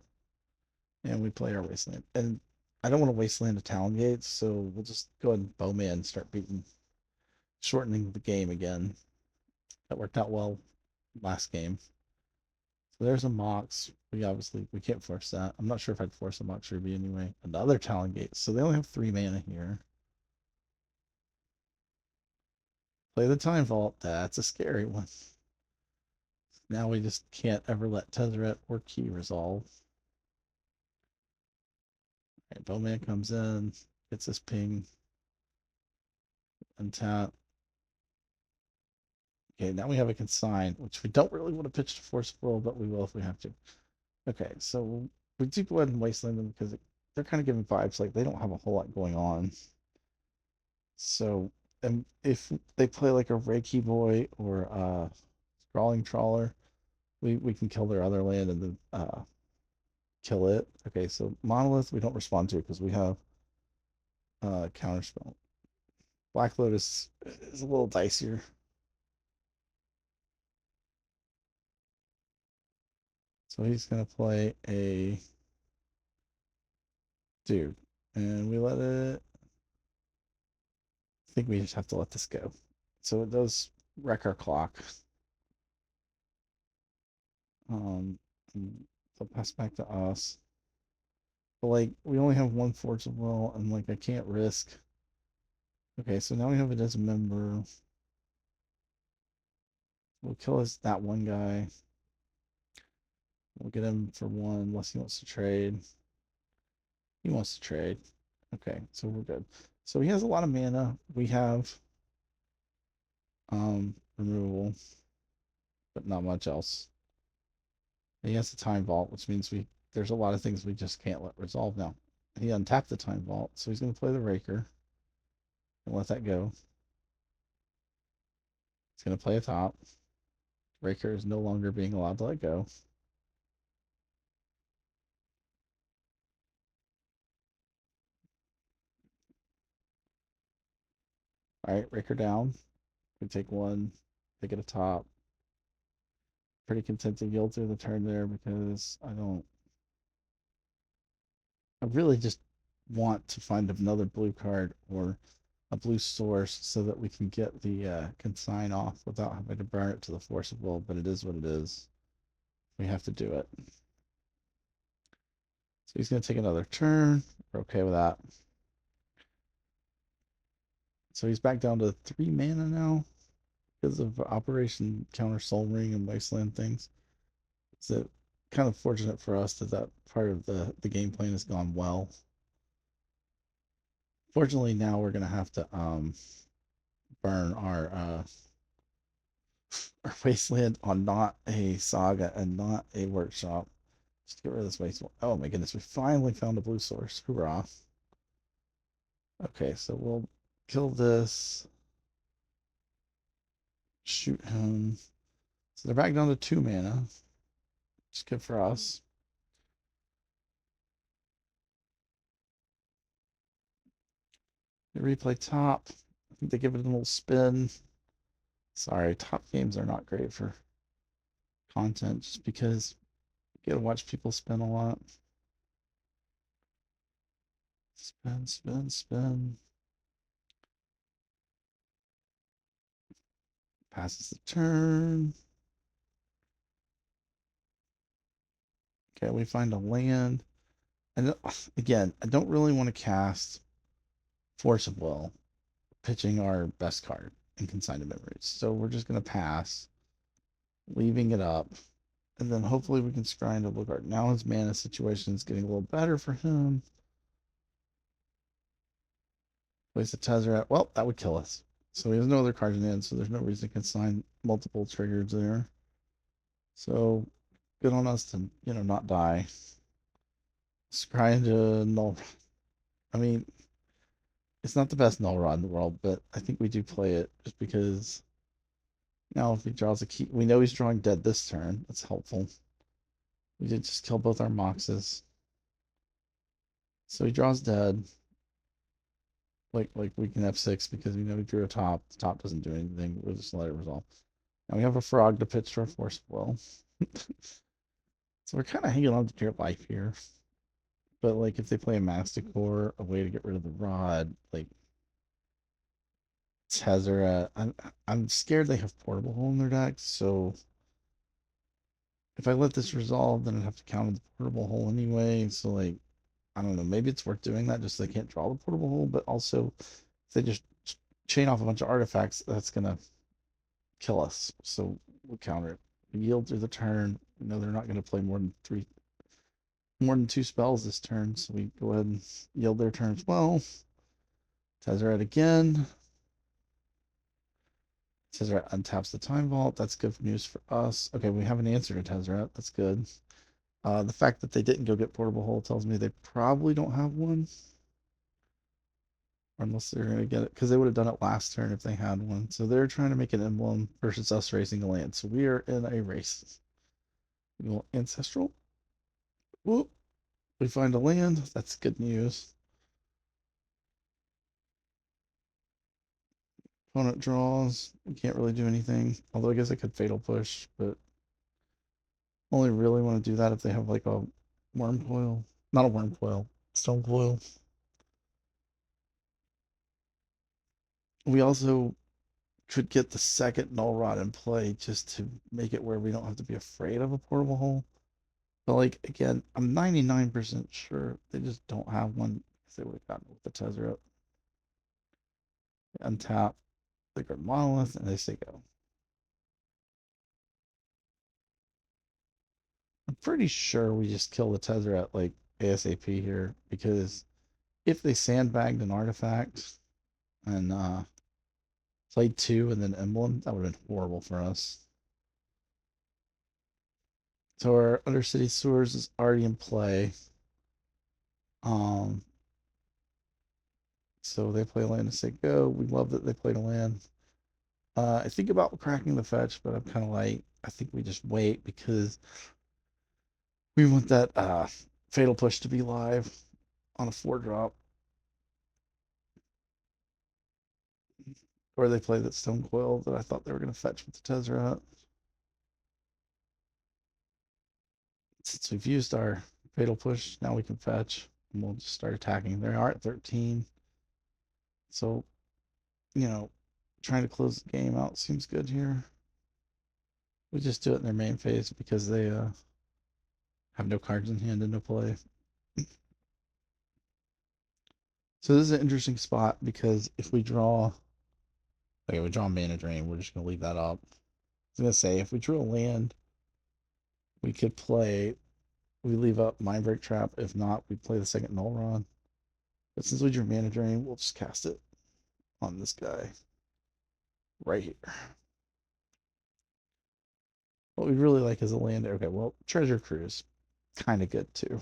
A: and we play our Wasteland. And I don't want to Wasteland a Talon Gates, so we'll just go ahead and Bowman and start shortening the game again. That worked out well last game. So there's a Mox. We can't force that. I'm not sure if I'd force a Mox Ruby anyway. Another Talon Gate. So they only have 3 mana here. Play the Time Vault. That's a scary one. Now we just can't ever let Tezzeret or Key resolve. Alright, Bowman comes in, gets his ping, untap. Okay, now we have a consign, which we don't really want to pitch to Force World, but we will if we have to. Okay, so we do go ahead and Wasteland them because they're kind of giving vibes like they don't have a whole lot going on. So, and if they play like a Reiki Boy or a Sprawling Trawler, we can kill their other land and then kill it. Okay, so Monolith we don't respond to because we have Counterspell. Black Lotus is a little dicier. So he's gonna play a dude. And we let it. I think we just have to let this go. So it does wreck our clock. And they'll pass back to us. But like we only have one Force of Will, and like I can't risk. Okay, so now we have a dismember. We'll kill us that one guy. We'll get him for one unless he wants to trade. He wants to trade. Okay, so we're good. So he has a lot of mana. We have removal, but not much else. He has the time vault, which means there's a lot of things we just can't let resolve now. He untapped the time vault, so he's gonna play the Raker and let that go. He's gonna play a top. Raker is no longer being allowed to let go. All right, Raker down. We take one, take it a top. Pretty content to yield through the turn there because I really just want to find another blue card or a blue source so that we can get the consign off without having to burn it to the Force of Will, but it is what it is. We have to do it. So he's going to take another turn. We're okay with that. So he's back down to 3 mana now because of Operation Counter Soul Ring and Wasteland things. So kind of fortunate for us that that part of the game plan has gone well. Fortunately, now we're going to have to burn our Wasteland on not a Saga and not a Workshop. Just get rid of this waste. Oh my goodness, we finally found a blue source. Hoorah. Okay, so we'll kill this. Shoot him. So they're back down to 2 mana. It's good for us. They replay top. I think they give it a little spin. Sorry, top games are not great for content just because you gotta watch people spin a lot. Spin, spin, spin. Passes the turn. Okay, we find a land. And again, I don't really want to cast Force of Will, pitching our best card in Consigned Memories. So we're just going to pass, leaving it up. And then hopefully we can scry into blue card. Now his mana situation is getting a little better for him. Place a Tezzeret. Well, that would kill us. So he has no other cards in hand, so there's no reason to consign multiple triggers there. So good on us to, not die. Scry into null. I mean, it's not the best null rod in the world, but I think we do play it just because now if he draws a key, we know he's drawing dead this turn. That's helpful. We did just kill both our Moxes. So he draws dead. Like we can F6 because we know he drew a top. The top doesn't do anything. We'll just let it resolve. Now we have a frog to pitch to our Force of Will. So we're kind of hanging on to your life here. But like if they play a Masticore, a way to get rid of the rod, like Tezzeret, I'm scared they have Portable Hole in their deck, so if I let this resolve, then I'd have to counter the Portable Hole anyway. So like, I don't know, maybe it's worth doing that just so they can't draw the Portable Hole, but also if they just chain off a bunch of artifacts, that's gonna kill us. So we'll counter it. We yield through the turn. We know they're not gonna play more than 2 spells this turn, so we go ahead and yield their turn as well. Tezzeret again. Tezzeret untaps the Time Vault. That's good news for us. Okay, we have an answer to Tezzeret. That's good. The fact that they didn't go get portable hole tells me they probably don't have one, or unless they're gonna get it, because they would have done it last turn if they had one. So they're trying to make an emblem versus us racing a land. So we are in a race. We go ancestral. Whoop. We find a land. That's good news. Opponent draws. We can't really do anything. Although I guess I could fatal push, but only really want to do that if they have like a worm coil. Not a worm coil. Stone coil. We also could get the second null rod in play just to make it where we don't have to be afraid of a portable hole. But like again, I'm 99% sure they just don't have one because they would have gotten it with the Tezzeret. Untap, they go monolith, and they say go. I'm pretty sure we just kill the Tezzeret like ASAP here because if they sandbagged an artifact and played two and then emblem, that would have been horrible for us. So our Undercity Sewers is already in play. Um, so they play land and say go. We love that they played a land. I think about cracking the fetch, but I'm kind of like, I think we just wait because we want that fatal push to be live on a 4-drop. Or they play that Stone Coil that I thought they were going to fetch with the Tezzeret. Since we've used our fatal push, now we can fetch. And we'll just start attacking. They are at 13. So, trying to close the game out seems good here. We just do it in their main phase because they have no cards in hand and no play. So this is an interesting spot because if we draw, okay, we draw Mana Drain, we're just gonna leave that up. I was gonna say if we drew a land, we could play. We leave up Mindbreak Trap. If not, we play the second Null Rod. But since we drew Mana Drain, we'll just cast it on this guy right here. What we really like is a land. Okay, well, Treasure Cruise, kind of good too.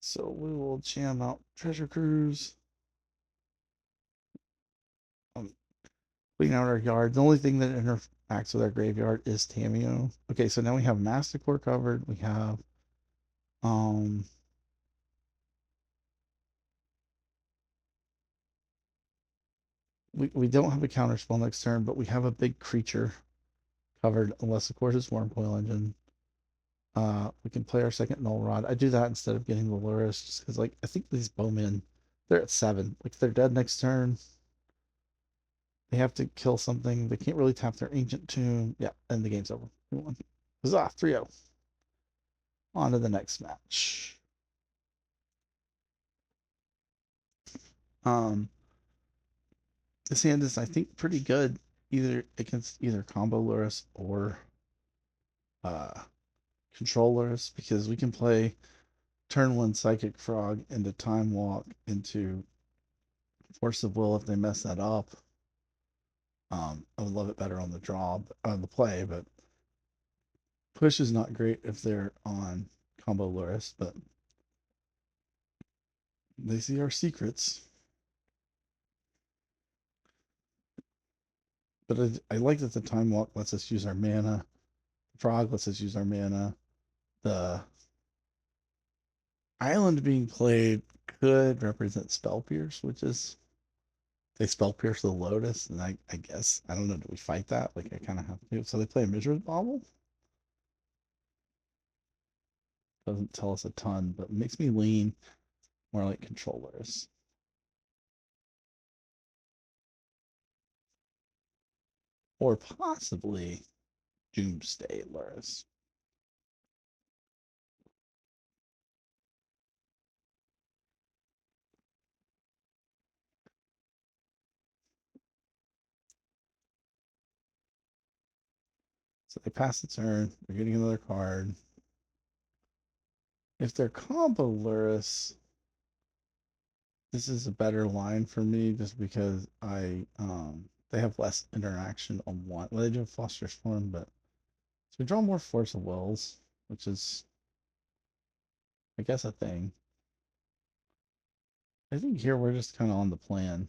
A: So we will jam out Treasure Cruise. Clean out our yard. The only thing that interacts with our graveyard is Tameo. Okay, so now we have Masticore covered. We have um we don't have a counter spell next turn, but we have a big creature covered, unless of course it's Wormcoil Engine. We can play our second Null Rod. I do that instead of getting the Lurrus, just because like I think these bowmen, they're at 7. Like they're dead next turn. They have to kill something. They can't really tap their Ancient Tomb. Yeah, and the game's over. We won. Huzzah, 3-0. On to the next match. Um, this hand is, I think, pretty good either against either combo Lurrus or uh, control Lurrus because we can play turn 1 Psychic Frog into Time Walk into Force of Will if they mess that up. I would love it better on the draw, on the play, but push is not great if they're on combo Lurrus, but they see our secrets. But I like that the Time Walk lets us use our mana. Frog lets us use our mana. The island being played could represent Spell Pierce, which is they Spell Pierce the Lotus, and I guess I don't know. Do we fight that? Like I kind of have to. So they play a Mizra's Bauble. Doesn't tell us a ton, but makes me lean more like controllers. Or possibly Doomsday Lurrus. So they pass the turn. They're getting another card. If they're combo Lurrus, this is a better line for me just because I they have less interaction on one. Well, they do have Foster's Form, but so we draw more Force of Wills, which is, I guess, a thing. I think here we're just kind of on the plan,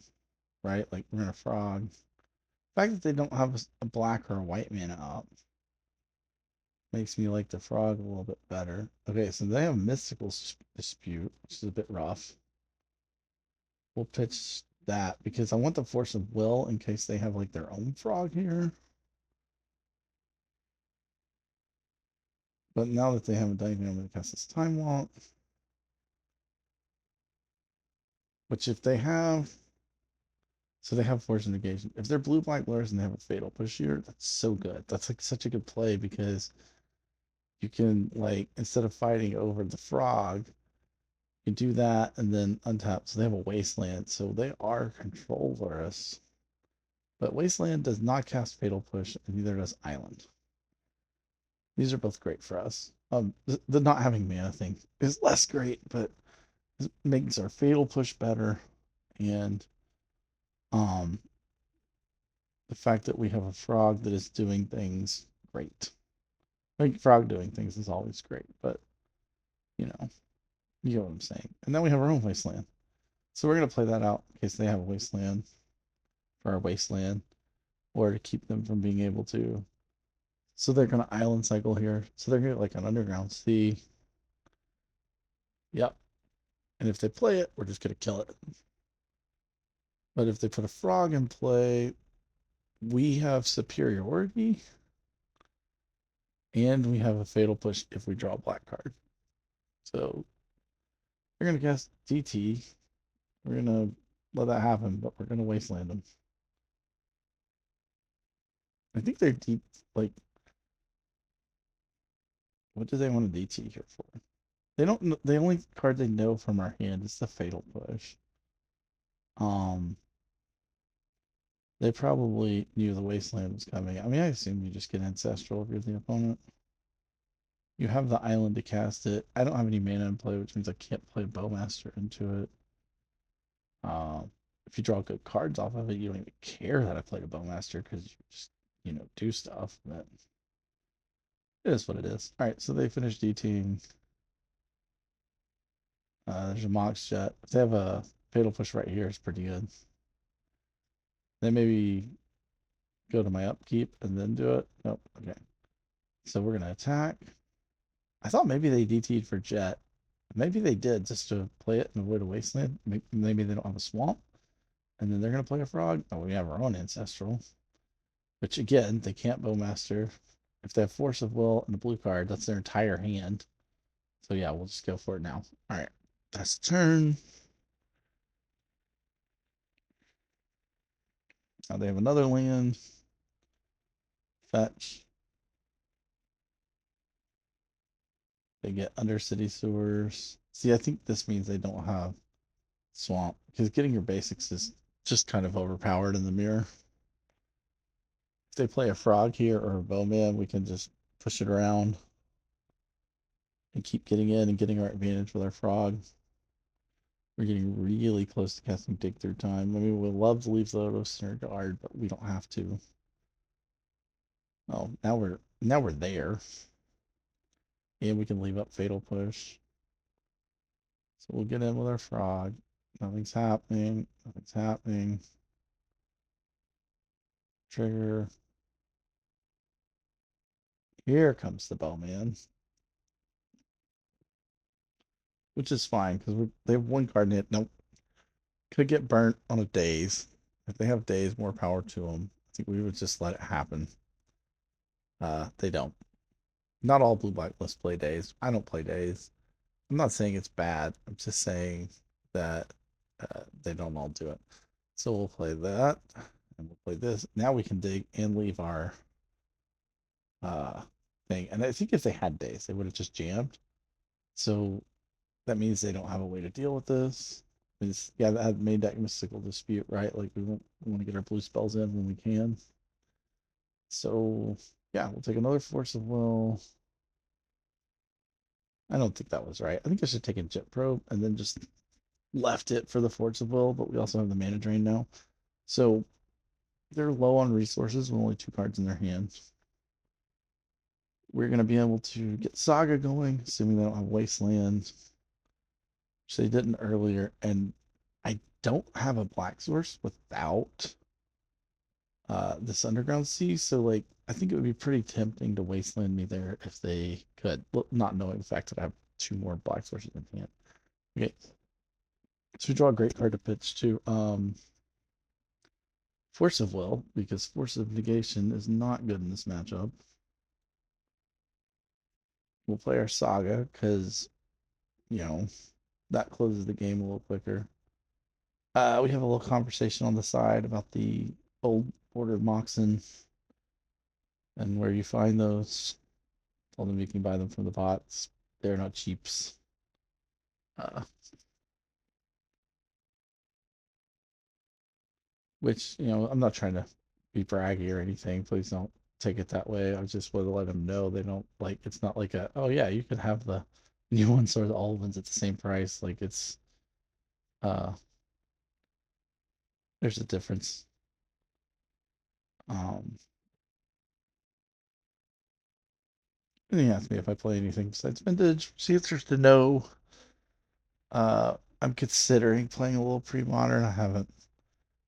A: right? Like we're gonna frog. The fact that they don't have a black or a white mana up makes me like the frog a little bit better. Okay, so they have Mystical Dispute, which is a bit rough. We'll pitch that because I want the Force of Will in case they have like their own frog here. But now that they haven't done anything, I'm going to cast this Time Walk. Which if they have, so they have Force Negation. If they're blue-black Lurrus and they have a Fatal Push here, that's so good. That's like such a good play because you can like, instead of fighting over the frog, you do that and then untap. So they have a Wasteland. So they are control Lurrus. But Wasteland does not cast Fatal Push, and neither does Island. These are both great for us. The not having mana thing is less great, but it makes our Fatal Push better, and um, the fact that we have a frog that is doing things great. Like frog doing things is always great, but you know, you know what I'm saying. And then we have our own wasteland, so we're gonna play that out in case they have a wasteland for our wasteland, or to keep them from being able to. So they're gonna island cycle here. So they're gonna get like an underground sea. Yep. And if they play it, we're just gonna kill it. But if they put a frog in play, we have superiority. And we have a fatal push if we draw a black card. So we're gonna cast DT. We're gonna let that happen, but we're gonna wasteland them. I think they're deep. Like, what do they want to DT here for? They don't. The only card they know from our hand is the fatal push. They probably knew the wasteland was coming. I mean, I assume you just get ancestral if you're the opponent. You have the island to cast it. I don't have any mana in play, which means I can't play Bowmaster into it. If you draw good cards off of it, you don't even care that I played a Bowmaster because you just, do stuff. But it is what it is. All right, so they finished DTing. There's a Mox Jet. If they have a Fatal Push right here, it's pretty good. Then maybe go to my upkeep and then do it. Nope. Okay. So we're gonna attack. I thought maybe they DT'd for Jet. Maybe they did just to play it and avoid a wasteland. Maybe they don't have a swamp. And then they're gonna play a frog. Oh, we have our own ancestral. Which again, they can't Bowmaster. If they have Force of Will and a blue card, that's their entire hand. So yeah, we'll just go for it now. All right, that's the turn. Now they have another land. Fetch. They get Undercity Sewers. See, I think this means they don't have Swamp, because getting your basics is just kind of overpowered in the mirror. If they play a frog here or a bowman, we can just push it around and keep getting in and getting our advantage with our frog. We're getting really close to casting Dig Through Time. I mean, we'd love to leave the Lurrus in our guard, but we don't have to. Oh, now we're there. And we can leave up Fatal Push. So we'll get in with our frog. Nothing's happening. Nothing's happening. Trigger. Here comes the Bowman. Which is fine, because they have one card in it. Nope. Could get burnt on a daze. If they have daze, more power to them. I think we would just let it happen. They don't. Not all blue-black lists play daze. I don't play daze. I'm not saying it's bad. I'm just saying that they don't all do it. So we'll play that, and we'll play this. Now we can dig and leave our thing. And I think if they had daze, they would have just jammed. So that means they don't have a way to deal with this. Yeah, that main deck Mystical Dispute, right? Like we want to get our blue spells in when we can. So yeah, we'll take another Force of Will. I don't think that was right. I think I should take a Jet Probe and then just left it for the Force of Will, but we also have the mana drain now. So they're low on resources with only 2 cards in their hands. We're going to be able to get Saga going, assuming they don't have Wasteland, which they didn't earlier. And I don't have a black source without this underground sea, so like I think it would be pretty tempting to wasteland me there if they could, not knowing the fact that I have 2 more black sources in hand. Okay, so we draw a great card to pitch to Force of Will, because Force of Negation is not good in this matchup. We'll play our Saga because, you know, that closes the game a little quicker. We have a little conversation on the side about the old Order of Moxen and where you find those. Told them you can buy them from the bots. They're not cheaps. Uh, which, I'm not trying to be braggy or anything. Please don't take it that way. I just want to let them know they don't like. It's not like oh yeah, you can have the new ones or the old ones at the same price. Like it's uh, there's a difference. Um, and he asked me if I play anything besides vintage. She's interested to know. I'm considering playing a little pre-modern. I haven't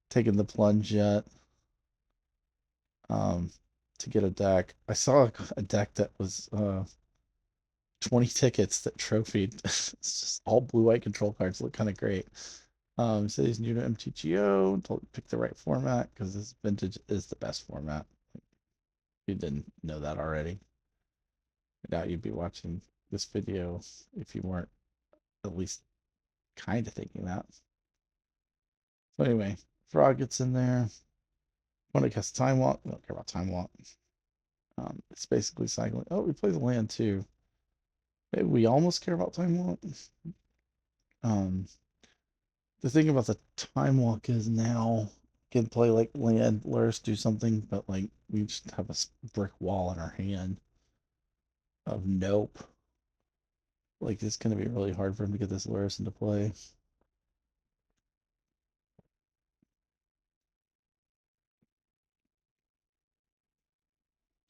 A: taken the plunge yet. Um, to get a deck. I saw a deck that was 20 tickets that trophied. It's just all blue white control cards. Look kind of great. So he's new to MTGO. Told pick the right format because this vintage is the best format. You didn't know that already. I doubt you'd be watching this video if you weren't at least kind of thinking that. So anyway, Frog gets in there. When it gets Time Walk, we don't care about Time Walk. It's basically cycling. Oh, we play the land too. Maybe we almost care about Time Walk. Um, the thing about the Time Walk is now can play like land, Lurrus, do something, but like we just have a brick wall in our hand of nope. Like it's gonna be really hard for him to get this Lurrus into play.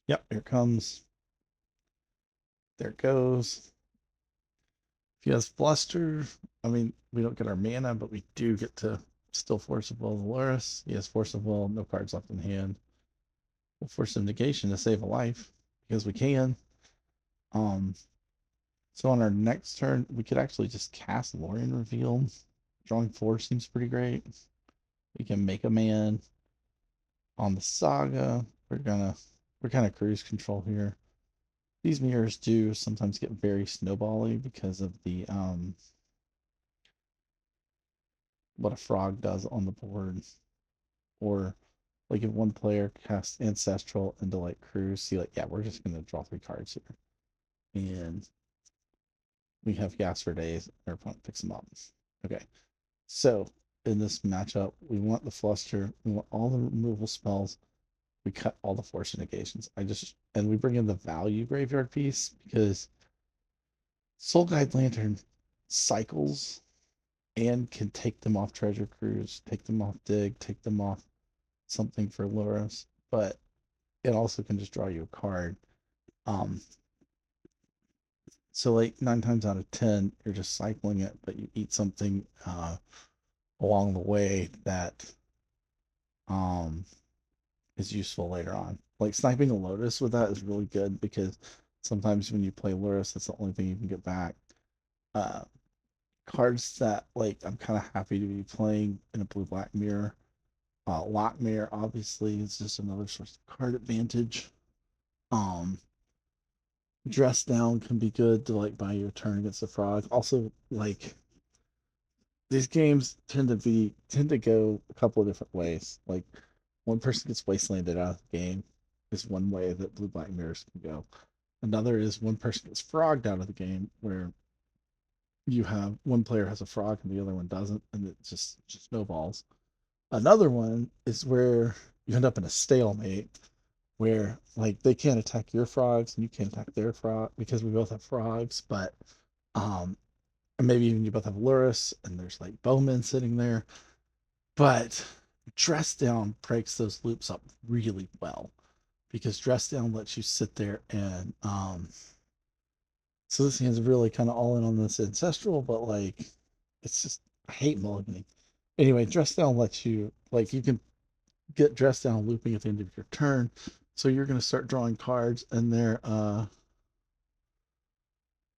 A: Yep, here comes. There it goes. If he has Fluster, I mean, we don't get our mana, but we do get to still Force of Will the Lurrus. He has Force of Will, no cards left in hand. We'll force some negation to save a life because we can. Um, so on our next turn, we could actually just cast Lorien Reveal. Drawing 4 seems pretty great. We can make a man on the Saga. We're kind of cruise control here. These mirrors do sometimes get very snowbally because of the what a frog does on the board. Or like if one player casts Ancestral into like cruise, see like yeah, we're just gonna draw 3 cards here. And we have gas for days, our opponent picks them up. Okay. So in this matchup, we want the Fluster, we want all the removal spells, we cut all the force negations. And we bring in the value graveyard piece because Soul Guide Lantern cycles and can take them off Treasure Cruise, take them off Dig, take them off something for Lurrus, but it also can just draw you a card. Um, so like 9 times out of 10, you're just cycling it, but you eat something along the way that um is useful later on. Like sniping a Lotus with that is really good because sometimes when you play Lurrus, that's the only thing you can get back. Uh, Cards that like I'm kind of happy to be playing in a blue black mirror. Lockmere obviously is just another source of card advantage. Um, Dress Down can be good to like buy your turn against the frog. Also, like these games tend to go a couple of different ways. Like one person gets wastelanded out of the game is one way that blue black mirrors can go. Another is one person gets frogged out of the game where you have one player has a frog and the other one doesn't, and it just snowballs. Another one is where you end up in a stalemate where like they can't attack your frogs and you can't attack their frog because we both have frogs, but um and maybe even you both have Lurrus and there's like bowmen sitting there. But Dress down breaks those loops up really well because dress down lets you sit there and so this hand's really kind of all in on this ancestral, but like it's just I hate mulliganing. Anyway, dress down lets you like you can get dress down looping at the end of your turn. So you're gonna start drawing cards and they're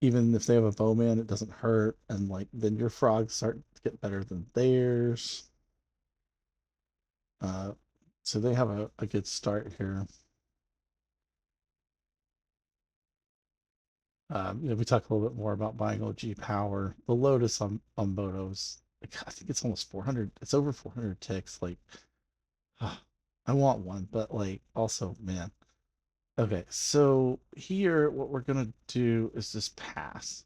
A: even if they have a bowman, it doesn't hurt, and like then your frogs start to get better than theirs. Uh so they have a good start here. We talk a little bit more about buying OG power. The Lotus on Motos, I think it's almost 400. It's over 400 ticks. Like, I want one, but like, also, man. Okay, so here, what we're gonna do is just pass.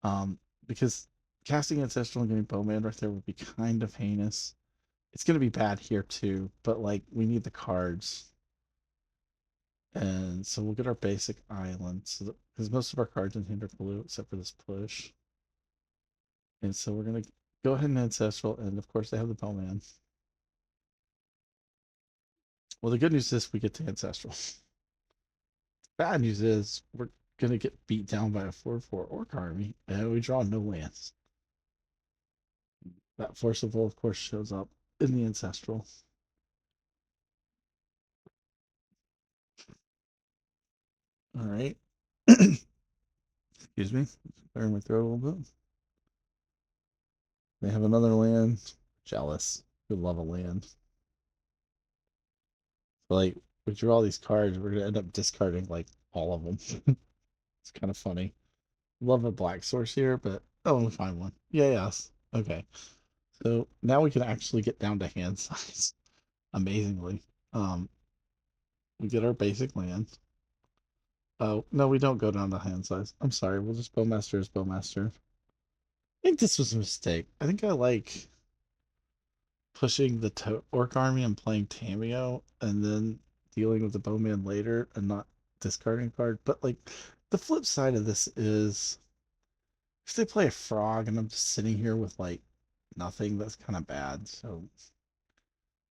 A: Um, because casting Ancestral and getting Bowman right there would be kind of heinous. It's gonna be bad here too, but like, we need the cards. And so we'll get our basic island. So because most of our cards in hand are blue except for this push. And so we're gonna go ahead and ancestral, and of course they have the bowman. Well, the good news is we get to ancestral. Bad news is we're gonna get beat down by a 4/4 orc army, and we draw no lands. That forcible, of course, shows up in the ancestral. All right. Excuse me. Clearing my throat a little bit. They have another land. Jealous. We love a land. But like we draw all these cards, we're gonna end up discarding like all of them. It's kind of funny. Love a black source here, but oh, we find one. Yeah, yes. Okay. So now we can actually get down to hand size. Amazingly. Um, we get our basic land. Oh, no, we don't go down to hand size. I'm sorry, we'll just Bowmaster as Bowmaster. I think this was a mistake. I think I like pushing the Orc army and playing Tameo and then dealing with the Bowman later and not discarding a card. But like the flip side of this is if they play a frog and I'm just sitting here with like nothing, that's kind of bad. So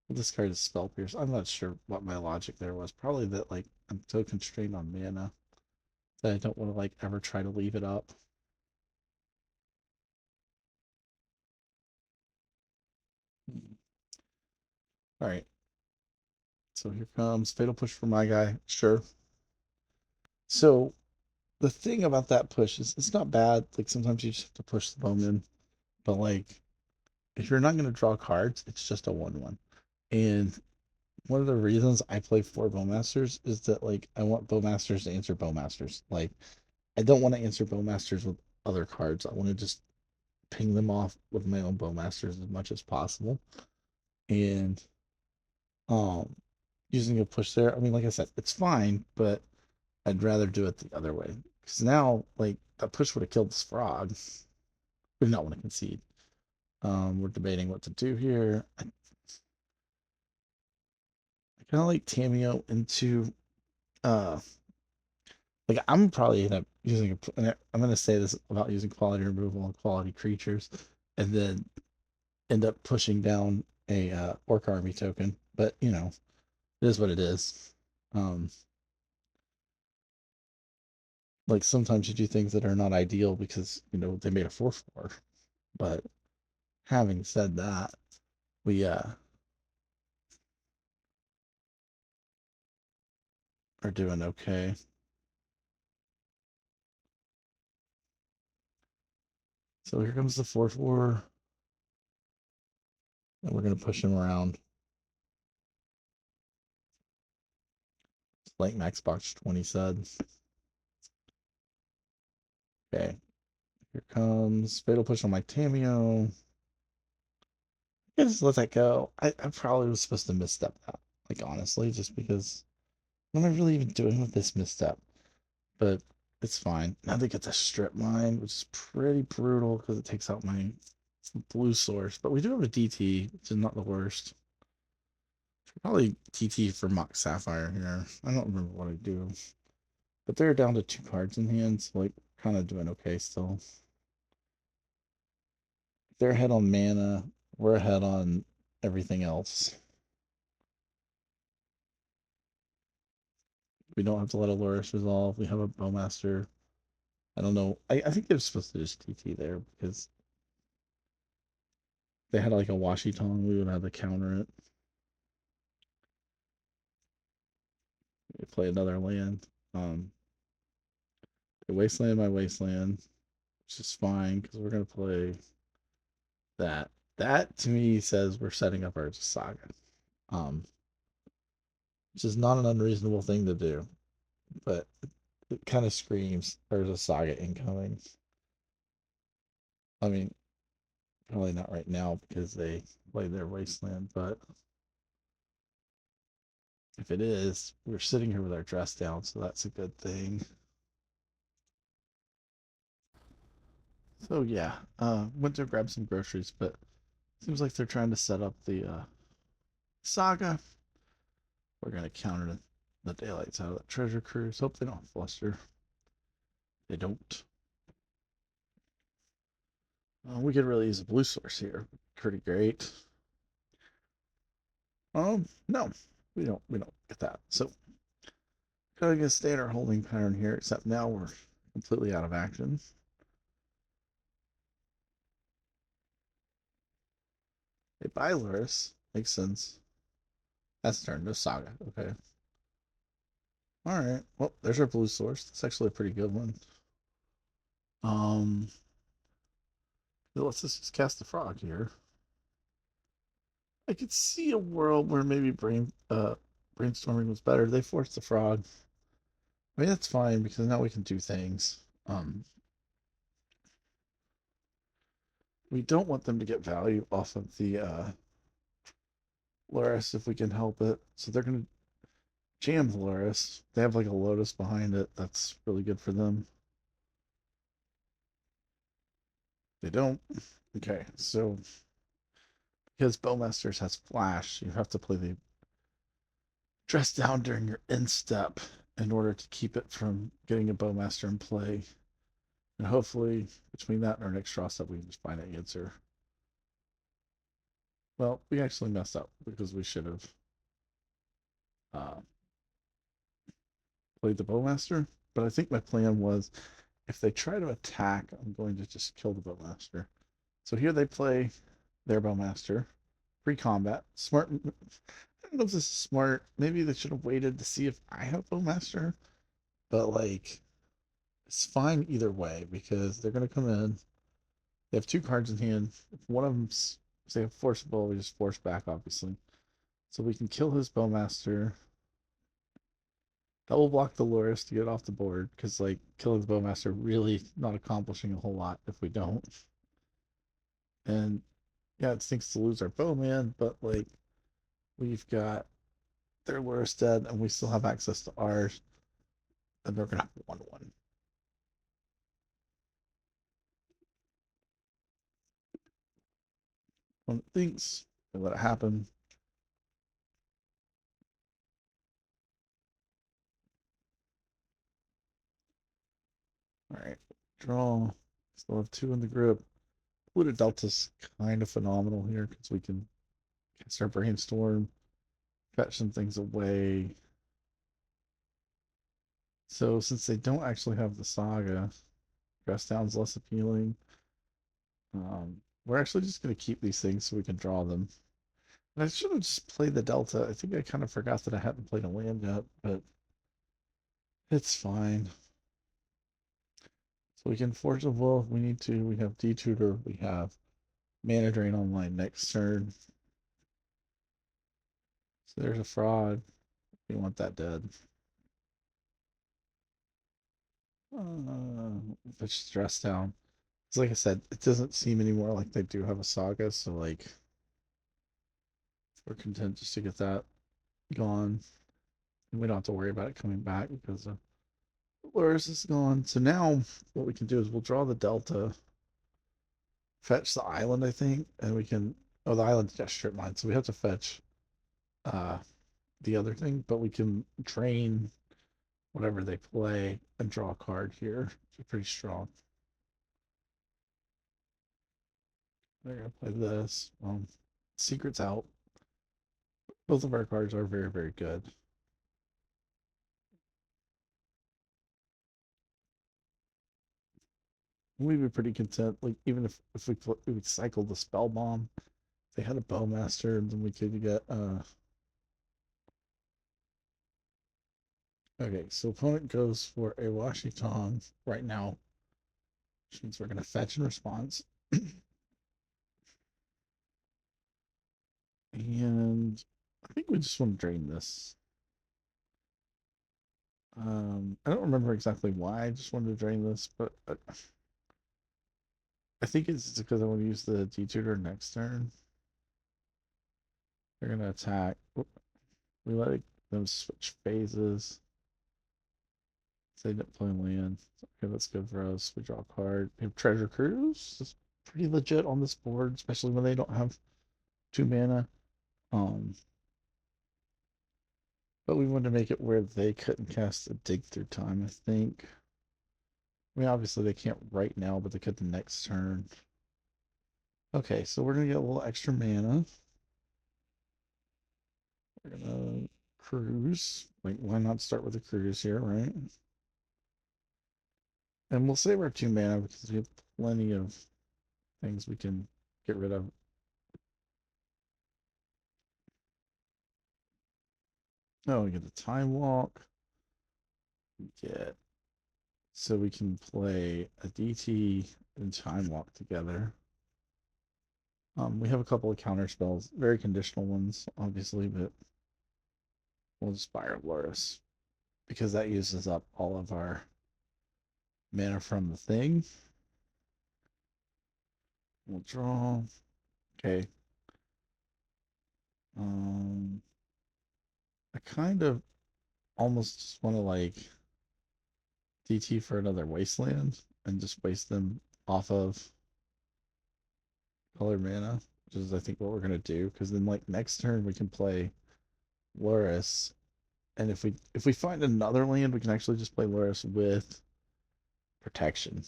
A: we'll discard the spell pierce. I'm not sure what my logic there was. Probably that like I'm so constrained on mana that I don't want to like ever try to leave it up. All right. So here comes Fatal Push for my guy. Sure. So the thing about that push is it's not bad. Like sometimes you just have to push the bowman, but like if you're not going to draw cards, it's just a 1/1. And one of the reasons I play 4 Bowmasters is that like I want Bowmasters to answer Bowmasters. Like I don't want to answer Bowmasters with other cards. I want to just ping them off with my own Bowmasters as much as possible. And um using a push there, I mean, like I said, it's fine, but I'd rather do it the other way. Because now, like, that push would have killed this frog. We do not want to concede. We're debating what to do here. I kind of like Tameo into like I'm probably end up using I'm gonna say this about using quality removal on quality creatures, and then end up pushing down a orc army token. But you know, it is what it is. Um, like sometimes you do things that are not ideal because you know they made a 4/4. But having said that, we are doing okay. So here comes the 4/4, and we're gonna push him around. Like max box 20 said. Okay, here comes fatal push on my Tameo. I just let that go. I probably was supposed to misstep that. Like honestly, just because what am I really even doing with this misstep? But it's fine. Now they get the strip mine, which is pretty brutal because it takes out my blue source. But we do have a DT, which is not the worst. Probably TT for Mock Sapphire here. I don't remember what I do. But they're down to 2 cards in hand, so like kind of doing okay still. They're ahead on mana. We're ahead on everything else. We don't have to let a Lurrus resolve. We have a Bowmaster. I don't know. I think they're supposed to just TT there because they had like a Washi Tongue. We would have to counter it. We play another land. They wasteland my wasteland, which is fine because we're gonna play that. That to me says we're setting up our saga. Um, which is not an unreasonable thing to do, but it kind of screams there's a saga incoming. I mean, probably not right now because they played their wasteland, but if it is, we're sitting here with our dress down, so that's a good thing. So yeah, went to grab some groceries, but seems like they're trying to set up the saga. We're gonna counter the daylights out of that treasure cruise. Hope they don't fluster. They don't. We could really use a blue source here. Pretty great. No, we don't get that. So gonna stay in our holding pattern here, except now we're completely out of action. They buy Lurrus. Makes sense. That's turn. No saga. Okay. Alright. Well, there's our blue source. That's actually a pretty good one. Um let's just cast the frog here. I could see a world where maybe brainstorming was better. They forced the frog. I mean that's fine because now we can do things. We don't want them to get value off of the Lurrus if we can help it. So they're gonna jam the Lurrus. They have like a Lotus behind it. That's really good for them. They don't. Okay, so because Bowmasters has flash, you have to play the dress down during your end step in order to keep it from getting a Bowmaster in play. And hopefully, between that and our next draw step, we can just find an answer. Well, we actually messed up because we should have uh, played the Bowmaster. But I think my plan was if they try to attack, I'm going to just kill the Bowmaster. So here they play their Bowmaster. Pre-combat. Smart. I don't know if this is smart. Maybe they should have waited to see if I have Bowmaster. But like, it's fine either way because they're gonna come in. They have two cards in hand. If one of them's say forcible, we just force back, obviously. So we can kill his Bowmaster. That will block the Lurrus to get off the board because like killing the Bowmaster really not accomplishing a whole lot if we don't. And yeah, it stinks to lose our Bowman, but like we've got their Lurrus dead and we still have access to ours. And they're gonna have 1/1. One thinks they let it happen. All right, draw. Still have 2 in the group. Pluto Delta's kind of phenomenal here because we can cast our brainstorm, fetch some things away. So since they don't actually have the saga, dress down's less appealing. We're actually just going to keep these things so we can draw them. And I should have just played the Delta. I think I kind of forgot that I hadn't played a land yet, but it's fine. So we can Forge of Will if we need to. We have D-Tutor. We have Mana Drain online next turn. So there's a fraud. We want that dead. Fetch stress down. It's like I said, it doesn't seem anymore like they do have a saga, so like we're content just to get that gone. And we don't have to worry about it coming back because Lurrus is gone. So now what we can do is we'll draw the Delta, fetch the island, I think, and we can the island's just strip mine, so we have to fetch uh the other thing, but we can drain whatever they play and draw a card here. It's pretty strong. They're gonna play this. Secret's out. Both of our cards are very, very good. We'd be pretty content, like even if we cycled the spell bomb, if they had a bowmaster, then we could get okay, so opponent goes for a Washington right now, which means we're gonna fetch in response. And I think we just want to drain this. I don't remember exactly why I just wanted to drain this, but I think it's because I want to use the D-tutor next turn. They're gonna attack. We let them switch phases. They didn't play land. Okay, that's good for us. We draw a card. We have Treasure Cruise. It's pretty legit on this board, especially when they don't have 2 mana. Um, but we wanted to make it where they couldn't cast a Dig Through Time, I think. I mean, obviously they can't right now, but they could the next turn. Okay, so we're gonna get a little extra mana. We're gonna cruise. Like, why not start with a cruise here, right? And we'll save our 2 mana because we have plenty of things we can get rid of. Oh, we get the time walk. We get so we can play a DT and time walk together. We have a couple of counter spells, very conditional ones, obviously, but we'll just fire Lurrus because that uses up all of our mana from the thing. We'll draw. Okay. I kind of almost just want to like DT for another wasteland and just waste them off of color mana, which is I think what we're gonna do. Because then like next turn we can play Lurrus, and if we find another land, we can actually just play Lurrus with protection,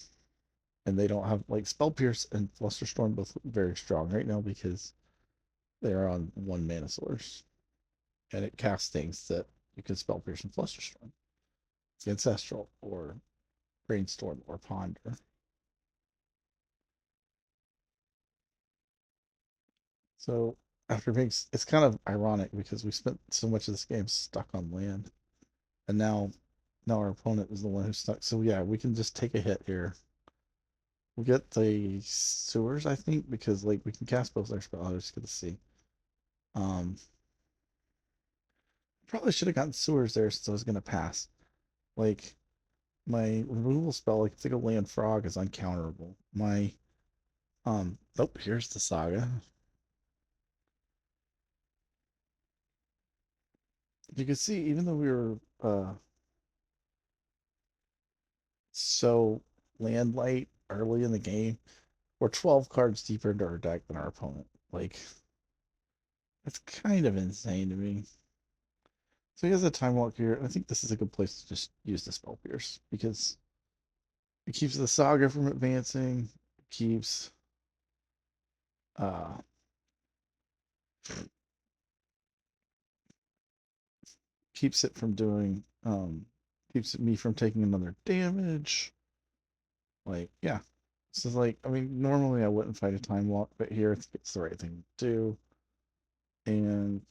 A: and they don't have like Spell Pierce and Flusterstorm both very strong right now because they are on 1 mana source, and it casts things that you can Spell Pierce and Flusterstorm. It's Ancestral or Brainstorm or Ponder. So after being, it's kind of ironic because we spent so much of this game stuck on land, and now our opponent is the one who's stuck. So yeah, we can just take a hit here. We'll get the sewers, I think, because like we can cast both our spells. I was just gonna see. Um, Probably should have gotten sewers there since I was gonna pass. Like my removal spell, like think a land frog is uncounterable. My oh, here's the saga. You can see, even though we were so land light early in the game, we're 12 cards deeper into our deck than our opponent. Like, it's kind of insane to me. So he has a time walk here. I think this is a good place to just use the spell pierce because it keeps the saga from advancing, keeps uh keeps it from doing keeps me from taking another damage. Like, yeah. This is like, I mean, normally I wouldn't fight a time walk, but here it's the right thing to do. And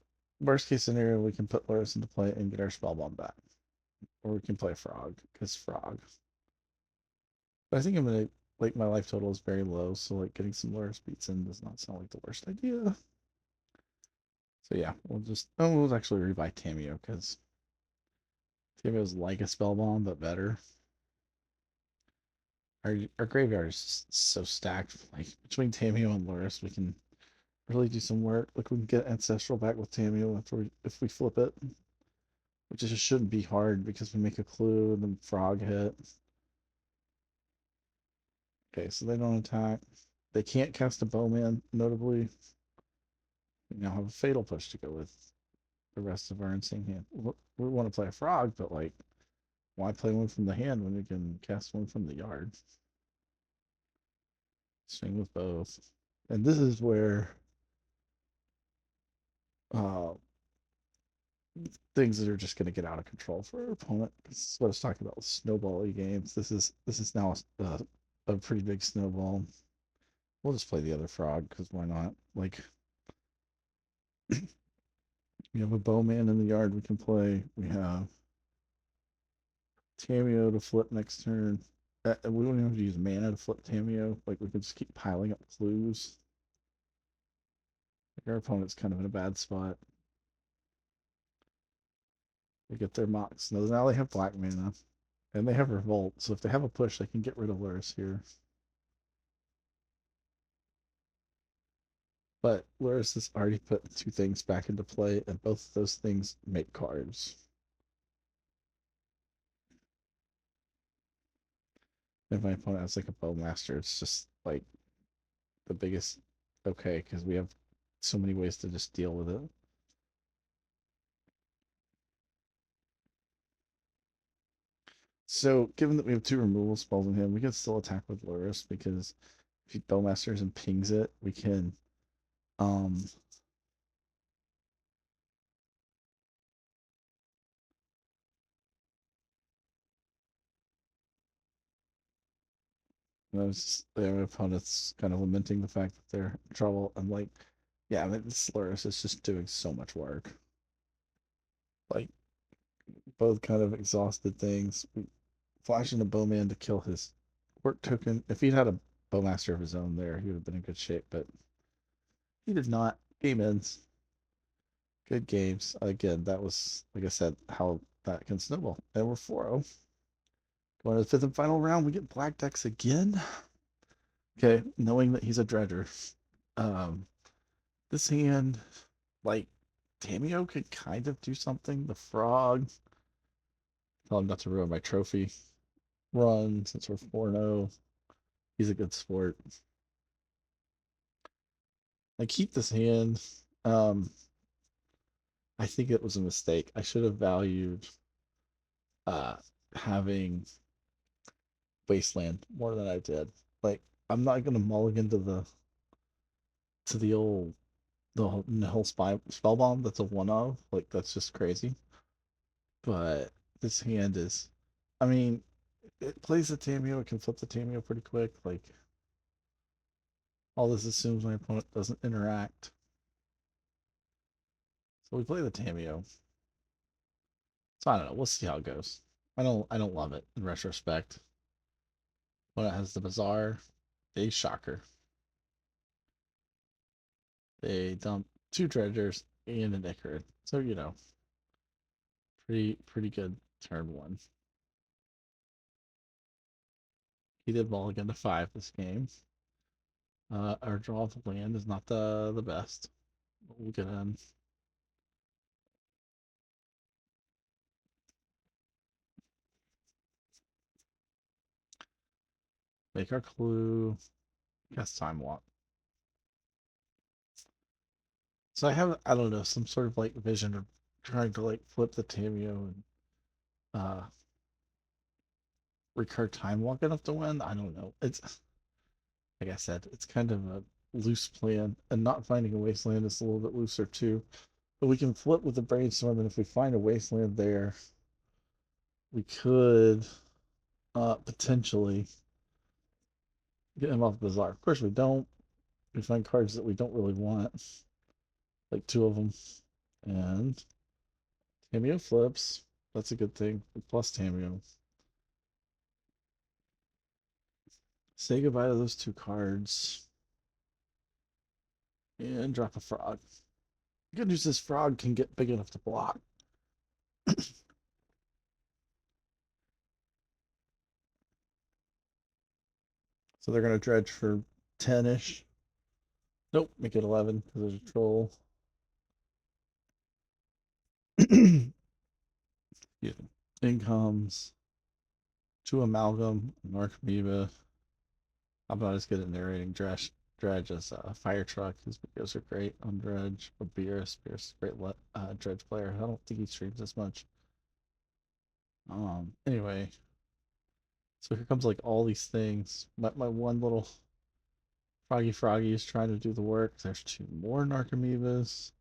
A: worst case scenario, we can put Lurrus into play and get our spell bomb back. Or we can play Frog, because Frog. But I think I'm gonna like my life total is very low, so like getting some Lurrus beats in does not sound like the worst idea. So yeah, we'll actually rebuy Tameo because Tameo's like a spell bomb but better. Our graveyard is just so stacked. Like between Tameo and Lurrus, we can really do some work. Like we can get Ancestral back with Tameo if we flip it, which just shouldn't be hard because we make a clue and then Frog hit. Okay, so they don't attack. They can't cast a Bowman, notably. We now have a Fatal Push to go with the rest of our insane hand. We want to play a Frog, but like, why play one from the hand when we can cast one from the yard? Swing with both. And this is where uh, things that are just going to get out of control for our opponent. This is what I was talking about with snowbally games. This is now a pretty big snowball. We'll just play the other frog because why not? Like we have a bowman in the yard we can play. We have Tameo to flip next turn. We don't even have to use mana to flip Tameo. Like we could just keep piling up clues. Like our opponent's kind of in a bad spot. They get their mocks. Now they have black mana. And they have revolt, so if they have a push, they can get rid of Lurrus here. But Lurrus has already put two things back into play, and both of those things make cards. If my opponent has like a bowmaster, it's just like the biggest okay, because we have so many ways to just deal with it. So, given that we have two removal spells in him, we can still attack with Lurrus because if he bowmasters and pings it, we can um and I was just, my opponent's kind of lamenting the fact that they're in trouble. I'm like, yeah, I mean, this Lurrus is just doing so much work. Like, both kind of exhausted things. We flashing a bowman to kill his work token. If he'd had a bowmaster of his own there, he would have been in good shape, but he did not. Game ends. Good games. Again, that was, like I said, how that can snowball. And we're 4-0. Going to the fifth and final round, we get black decks again. Okay, knowing that he's a dredger. Um, this hand, like, Tameo could kind of do something. The frog. Tell him not to ruin my trophy run since we're 4-0. He's a good sport. I keep this hand. Um, I think it was a mistake. I should have valued uh having Wasteland more than I did. Like, I'm not gonna mulligan to the old the whole spell bomb. That's a one of. Like, that's just crazy. But this hand is, I mean, it plays the Tameo. It can flip the Tameo pretty quick. Like, all this assumes my opponent doesn't interact. So we play the Tameo. So I don't know. We'll see how it goes. I don't love it in retrospect. When it has the Bazaar, a shocker. They dump two dredgers and an Icarus. So pretty good turn one. He did mulligan to 5 this game. Our draw of land is not the best. We'll get in. Make our clue. Cast time walk. So I don't know, some sort of like vision of trying to like flip the Tameo and uh recur time walk enough to win. I don't know. It's like I said, it's kind of a loose plan, and not finding a wasteland is a little bit looser too. But we can flip with the brainstorm, and if we find a wasteland there, we could potentially get him off the Bazaar. Of course, we don't. We find cards that we don't really want, like two of them, and Tameo flips. That's a good thing. Plus Tameo. Say goodbye to those two cards and drop a frog. Good news is frog can get big enough to block. So they're gonna dredge for 10-ish. Nope, make it 11 because there's a troll. Yeah. In comes two amalgam, an archmeva. I'm not as good at narrating Dredge as a fire truck. His videos are great on Dredge. Or Beerus. Beerus is a great Dredge player. I don't think he streams as much. Anyway, so here comes like all these things. My one little Froggy is trying to do the work. There's two more Narcomoebas.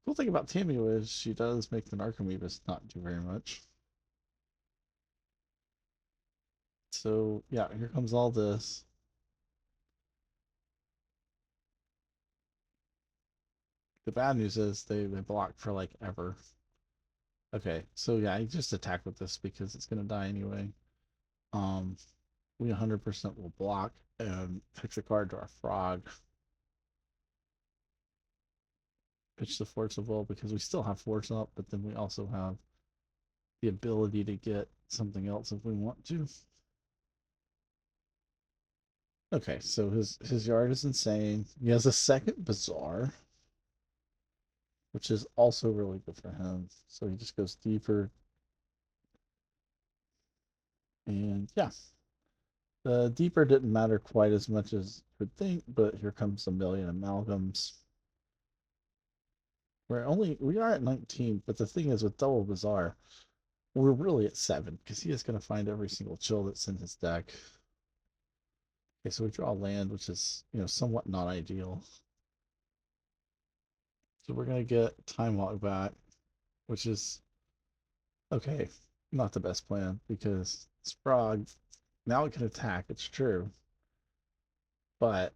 A: Cool thing about Tamio is she does make the Narcomoebas not do very much. So yeah, here comes all this. The bad news is they block for like ever. Okay, so yeah, I just attack with this because it's gonna die anyway. Um, we 100% will block and fix a card to our frog. Pitch the Force of Will because we still have Force up, but then we also have the ability to get something else if we want to. Okay, so his yard is insane. He has a second Bazaar, which is also really good for him. So he just goes deeper. And yeah, the deeper didn't matter quite as much as you would think, but here comes a million amalgams. We are at 19, but the thing is with double Bazaar, we're really at 7 because he is going to find every single chill that's in his deck. Okay, so we draw land, which is, somewhat not ideal. So we're going to get Time Walk back, which is, okay, not the best plan because Sprague, now it can attack, it's true, but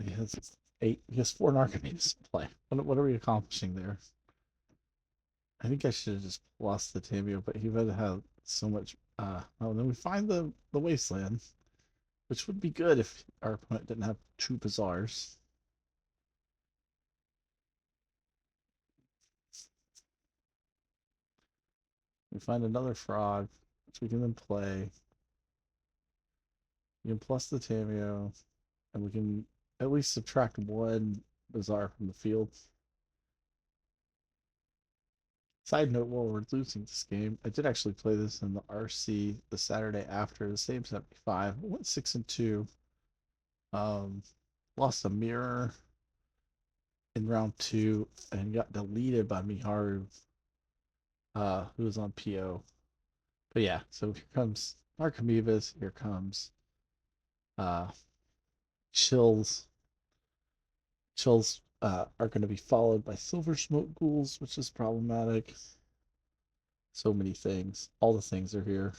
A: he has 4 Narcomoebas to play. What are we accomplishing there? I think I should have just lost the Tamio, but he would have so much. Oh, then we find the Wasteland, which would be good if our opponent didn't have 2 Bazaars. We find another Frog, which we can then play. We can plus the Tamio, and we can at least subtract 1 Bazaar from the field. Side note, while we're losing this game, I did actually play this in the RC the Saturday after the same 75. I went 6-2. Um, Lost a mirror in round 2 and got deleted by Miharu, who was on PO. But yeah, so here comes Archimedes, here comes uh, Chills. Chills are going to be followed by Silver Smoke Ghouls, which is problematic. So many things. All the things are here.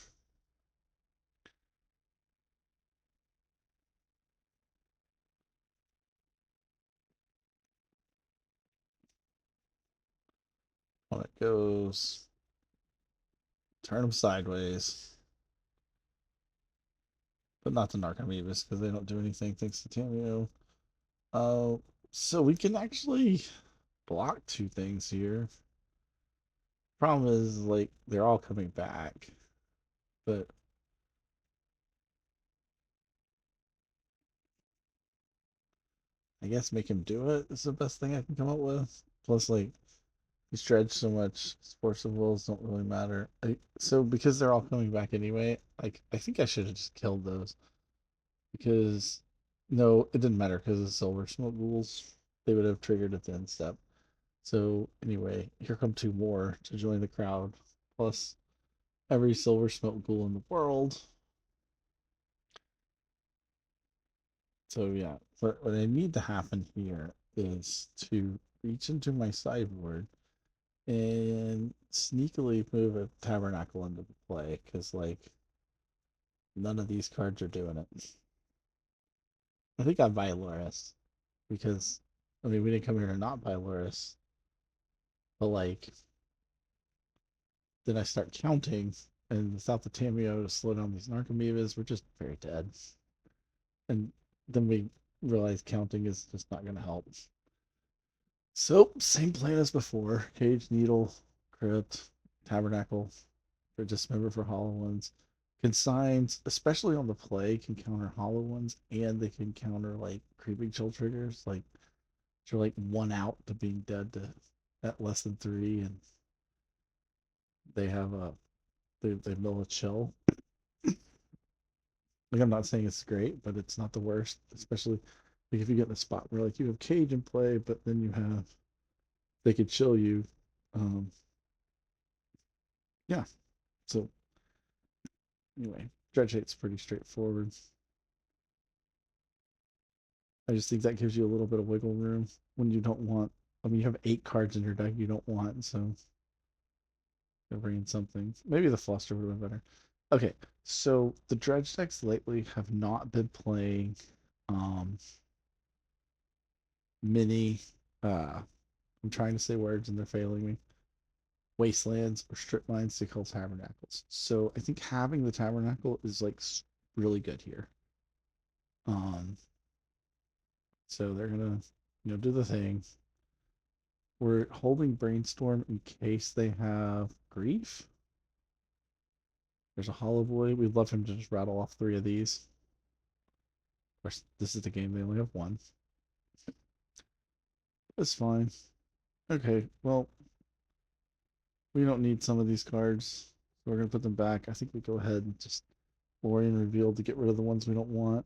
A: When it goes, turn them sideways. But not the Narcomoebas because they don't do anything thanks to Tamio. Uh, so we can actually block 2 things here. Problem is, like, they're all coming back. But I guess make him do it is the best thing I can come up with. Plus, like, he's dredged so much, sports of wills don't really matter. So because they're all coming back anyway, like, I think I should have just killed those. Because, no, it didn't matter because of the silver smoke rules. They would have triggered at the end step. So anyway, here come 2 more to join the crowd. Plus every silver smoke ghoul in the world. So yeah, what I need to happen here is to reach into my sideboard and sneakily move a tabernacle into play because like none of these cards are doing it. I think I buy Lurrus because I mean we didn't come here to not buy Lurrus, but like then I start counting and without the Tamio to slow down these Narcomoebas, we're just very dead. And then we realize counting is just not going to help. So, same plan as before. Cage, Needle, Crypt, Tabernacle, for Dismember for Hollow Ones. Consigns, especially on the play, can counter Hollow Ones, and they can counter, like, Creeping Chill triggers. Like, you're, like, 1 out to being dead to at less than 3, and they have a, they mill a chill. Like, I'm not saying it's great, but it's not the worst, especially like if you get in a spot where like you have Cage in play, but then you have they could chill you. Um, yeah. So anyway, Dredge Hate's pretty straightforward. I just think that gives you a little bit of wiggle room when you don't want I mean, you have 8 cards in your deck you don't want, so you're bringing something. Maybe the Fluster would have been better. Okay, so the dredge decks lately have not been playing um mini I'm trying to say words and they're failing me. Wastelands or strip mines to kill tabernacles. So I think having the tabernacle is like really good here. Um, so they're gonna, do the thing. We're holding brainstorm in case they have grief. There's a hollow boy. We'd love him to just rattle off 3 of these. Of course, this is the game. They only have 1. It's fine. Okay, well, we don't need some of these cards. So we're gonna put them back. I think we go ahead and just Lorien reveal to get rid of the ones we don't want.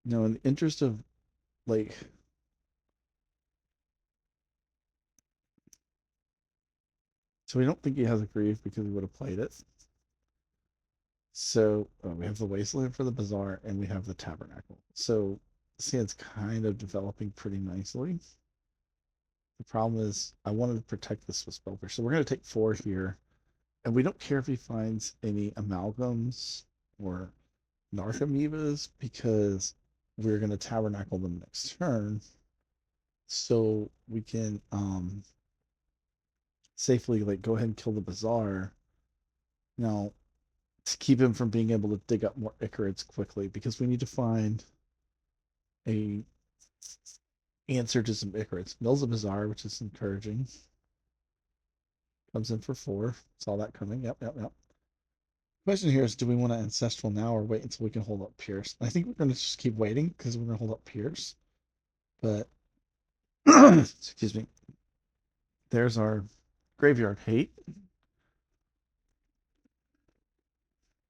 A: In the interest of like so we don't think he has a grief because he would have played it. So we have the wasteland for the bazaar and we have the tabernacle. So this hand's kind of developing pretty nicely. The problem is I wanted to protect this with spellfish. So we're going to take 4 here. And we don't care if he finds any amalgams or narcomoebas because we're going to tabernacle them next turn. So we can safely like go ahead and kill the bazaar. Now, to keep him from being able to dig up more Icarids quickly, because we need to find a answer to some Icarids. Mills a Bazaar, which is encouraging. Comes in for 4. Saw that coming. Yep. Question here is, do we want to Ancestral now or wait until we can hold up Pierce? I think we're going to just keep waiting because we're going to hold up Pierce. But, excuse me. There's our Graveyard Hate.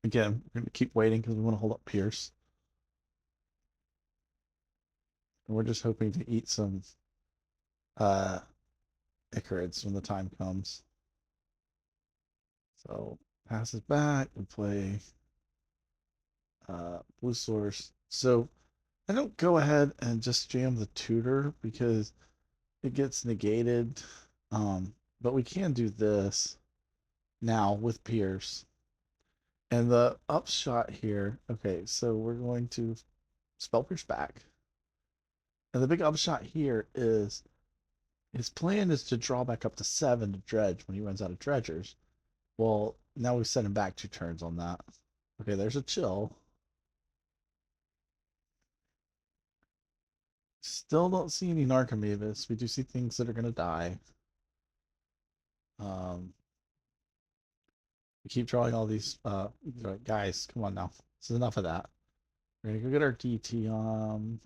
A: Again, we're going to keep waiting because we want to hold up Pierce. And we're just hoping to eat some Icarids when the time comes. So passes back. We play blue source. So I don't go ahead and just jam the tutor because it gets negated. But we can do this now with Pierce. And the upshot here, okay, so we're going to spell Pierce back. And the big upshot here is his plan is to draw back up to 7 to dredge when he runs out of dredgers. Well, now we've set him back 2 turns on that. Okay, there's a chill. Still don't see any Narcomoebas. We do see things that are going to die. We keep drawing all these. Guys, come on now. This is enough of that. We're going to go get our DT.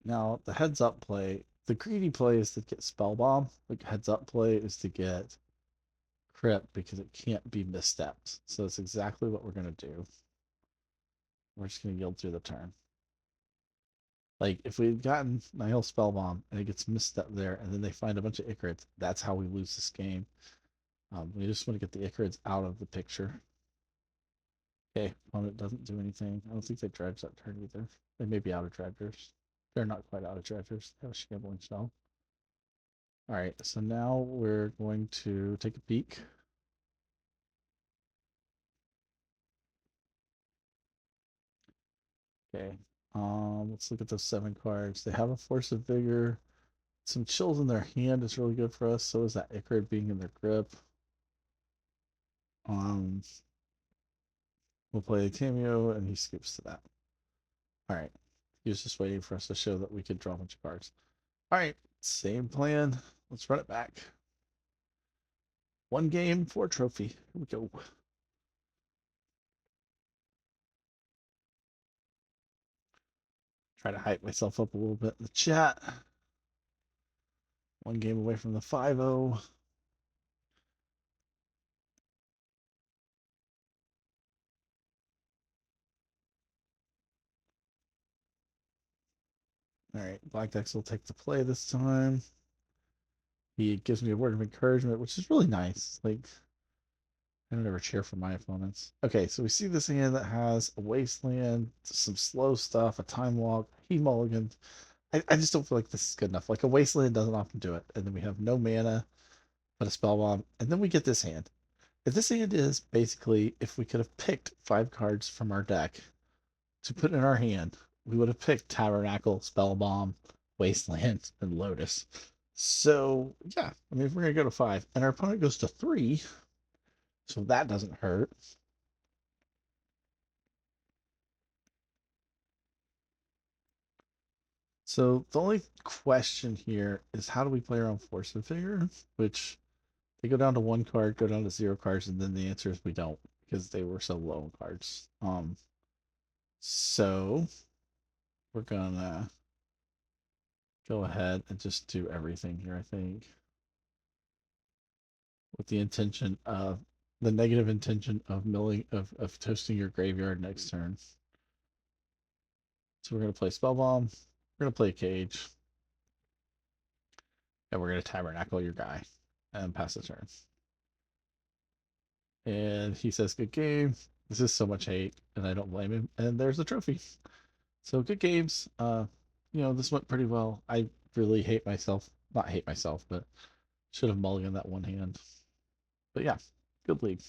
A: Now, the heads up play. The greedy play is to get Spellbomb. The heads up play is to get Crypt because it can't be misstepped. So that's exactly what we're going to do. We're just going to yield through the turn. Like, if we'd gotten Nihil Spellbomb and it gets misstepped there, and then they find a bunch of Icarids, that's how we lose this game. We just want to get the Icarids out of the picture. Okay, opponent doesn't do anything. I don't think they dredge that turn either. They may be out of dredgers. They're not quite out of dredgers. They have a shambling shell. Alright, so now we're going to take a peek. Okay, let's look at those 7 cards. They have a Force of Vigor. Some chills in their hand is really good for us. So is that Icarid being in their grip. We'll play a cameo and he scoops to that. Alright, he was just waiting for us to show that we could draw a bunch of cards. Alright, same plan. Let's run it back. 1 game, 4 trophy. Here we go. Try to hype myself up a little bit in the chat. 1 game away from the 5-0. Alright, Black Dex will take the play this time. He gives me a word of encouragement, which is really nice. Like, I don't ever cheer for my opponents. Okay, so we see this hand that has a wasteland, some slow stuff, a time walk. He mulligans. I just don't feel like this is good enough. Like a wasteland doesn't often do it, and then we have no mana but a spell bomb, and then we get this hand. If this hand is basically if we could have picked 5 cards from our deck to put in our hand, we would have picked Tabernacle, Spell Bomb, Wasteland, and Lotus. So yeah, I mean if we're gonna go to 5, and our opponent goes to 3, so that doesn't hurt. So the only question here is how do we play around Force of Vigor, which they go down to 1 card, go down to 0 cards, and then the answer is we don't because they were so low in cards. So we're gonna go ahead and just do everything here, I think, with the intention of the negative intention of milling of toasting your graveyard next turn. So we're gonna play Spell Bomb, we're gonna play Cage, and we're gonna Tabernacle your guy and pass the turn. And he says, "Good game." This is so much hate, and I don't blame him. And there's the trophy. So good games. This went pretty well. I really hate myself. Not hate myself, but should have mulliganed that one hand. But yeah, good league.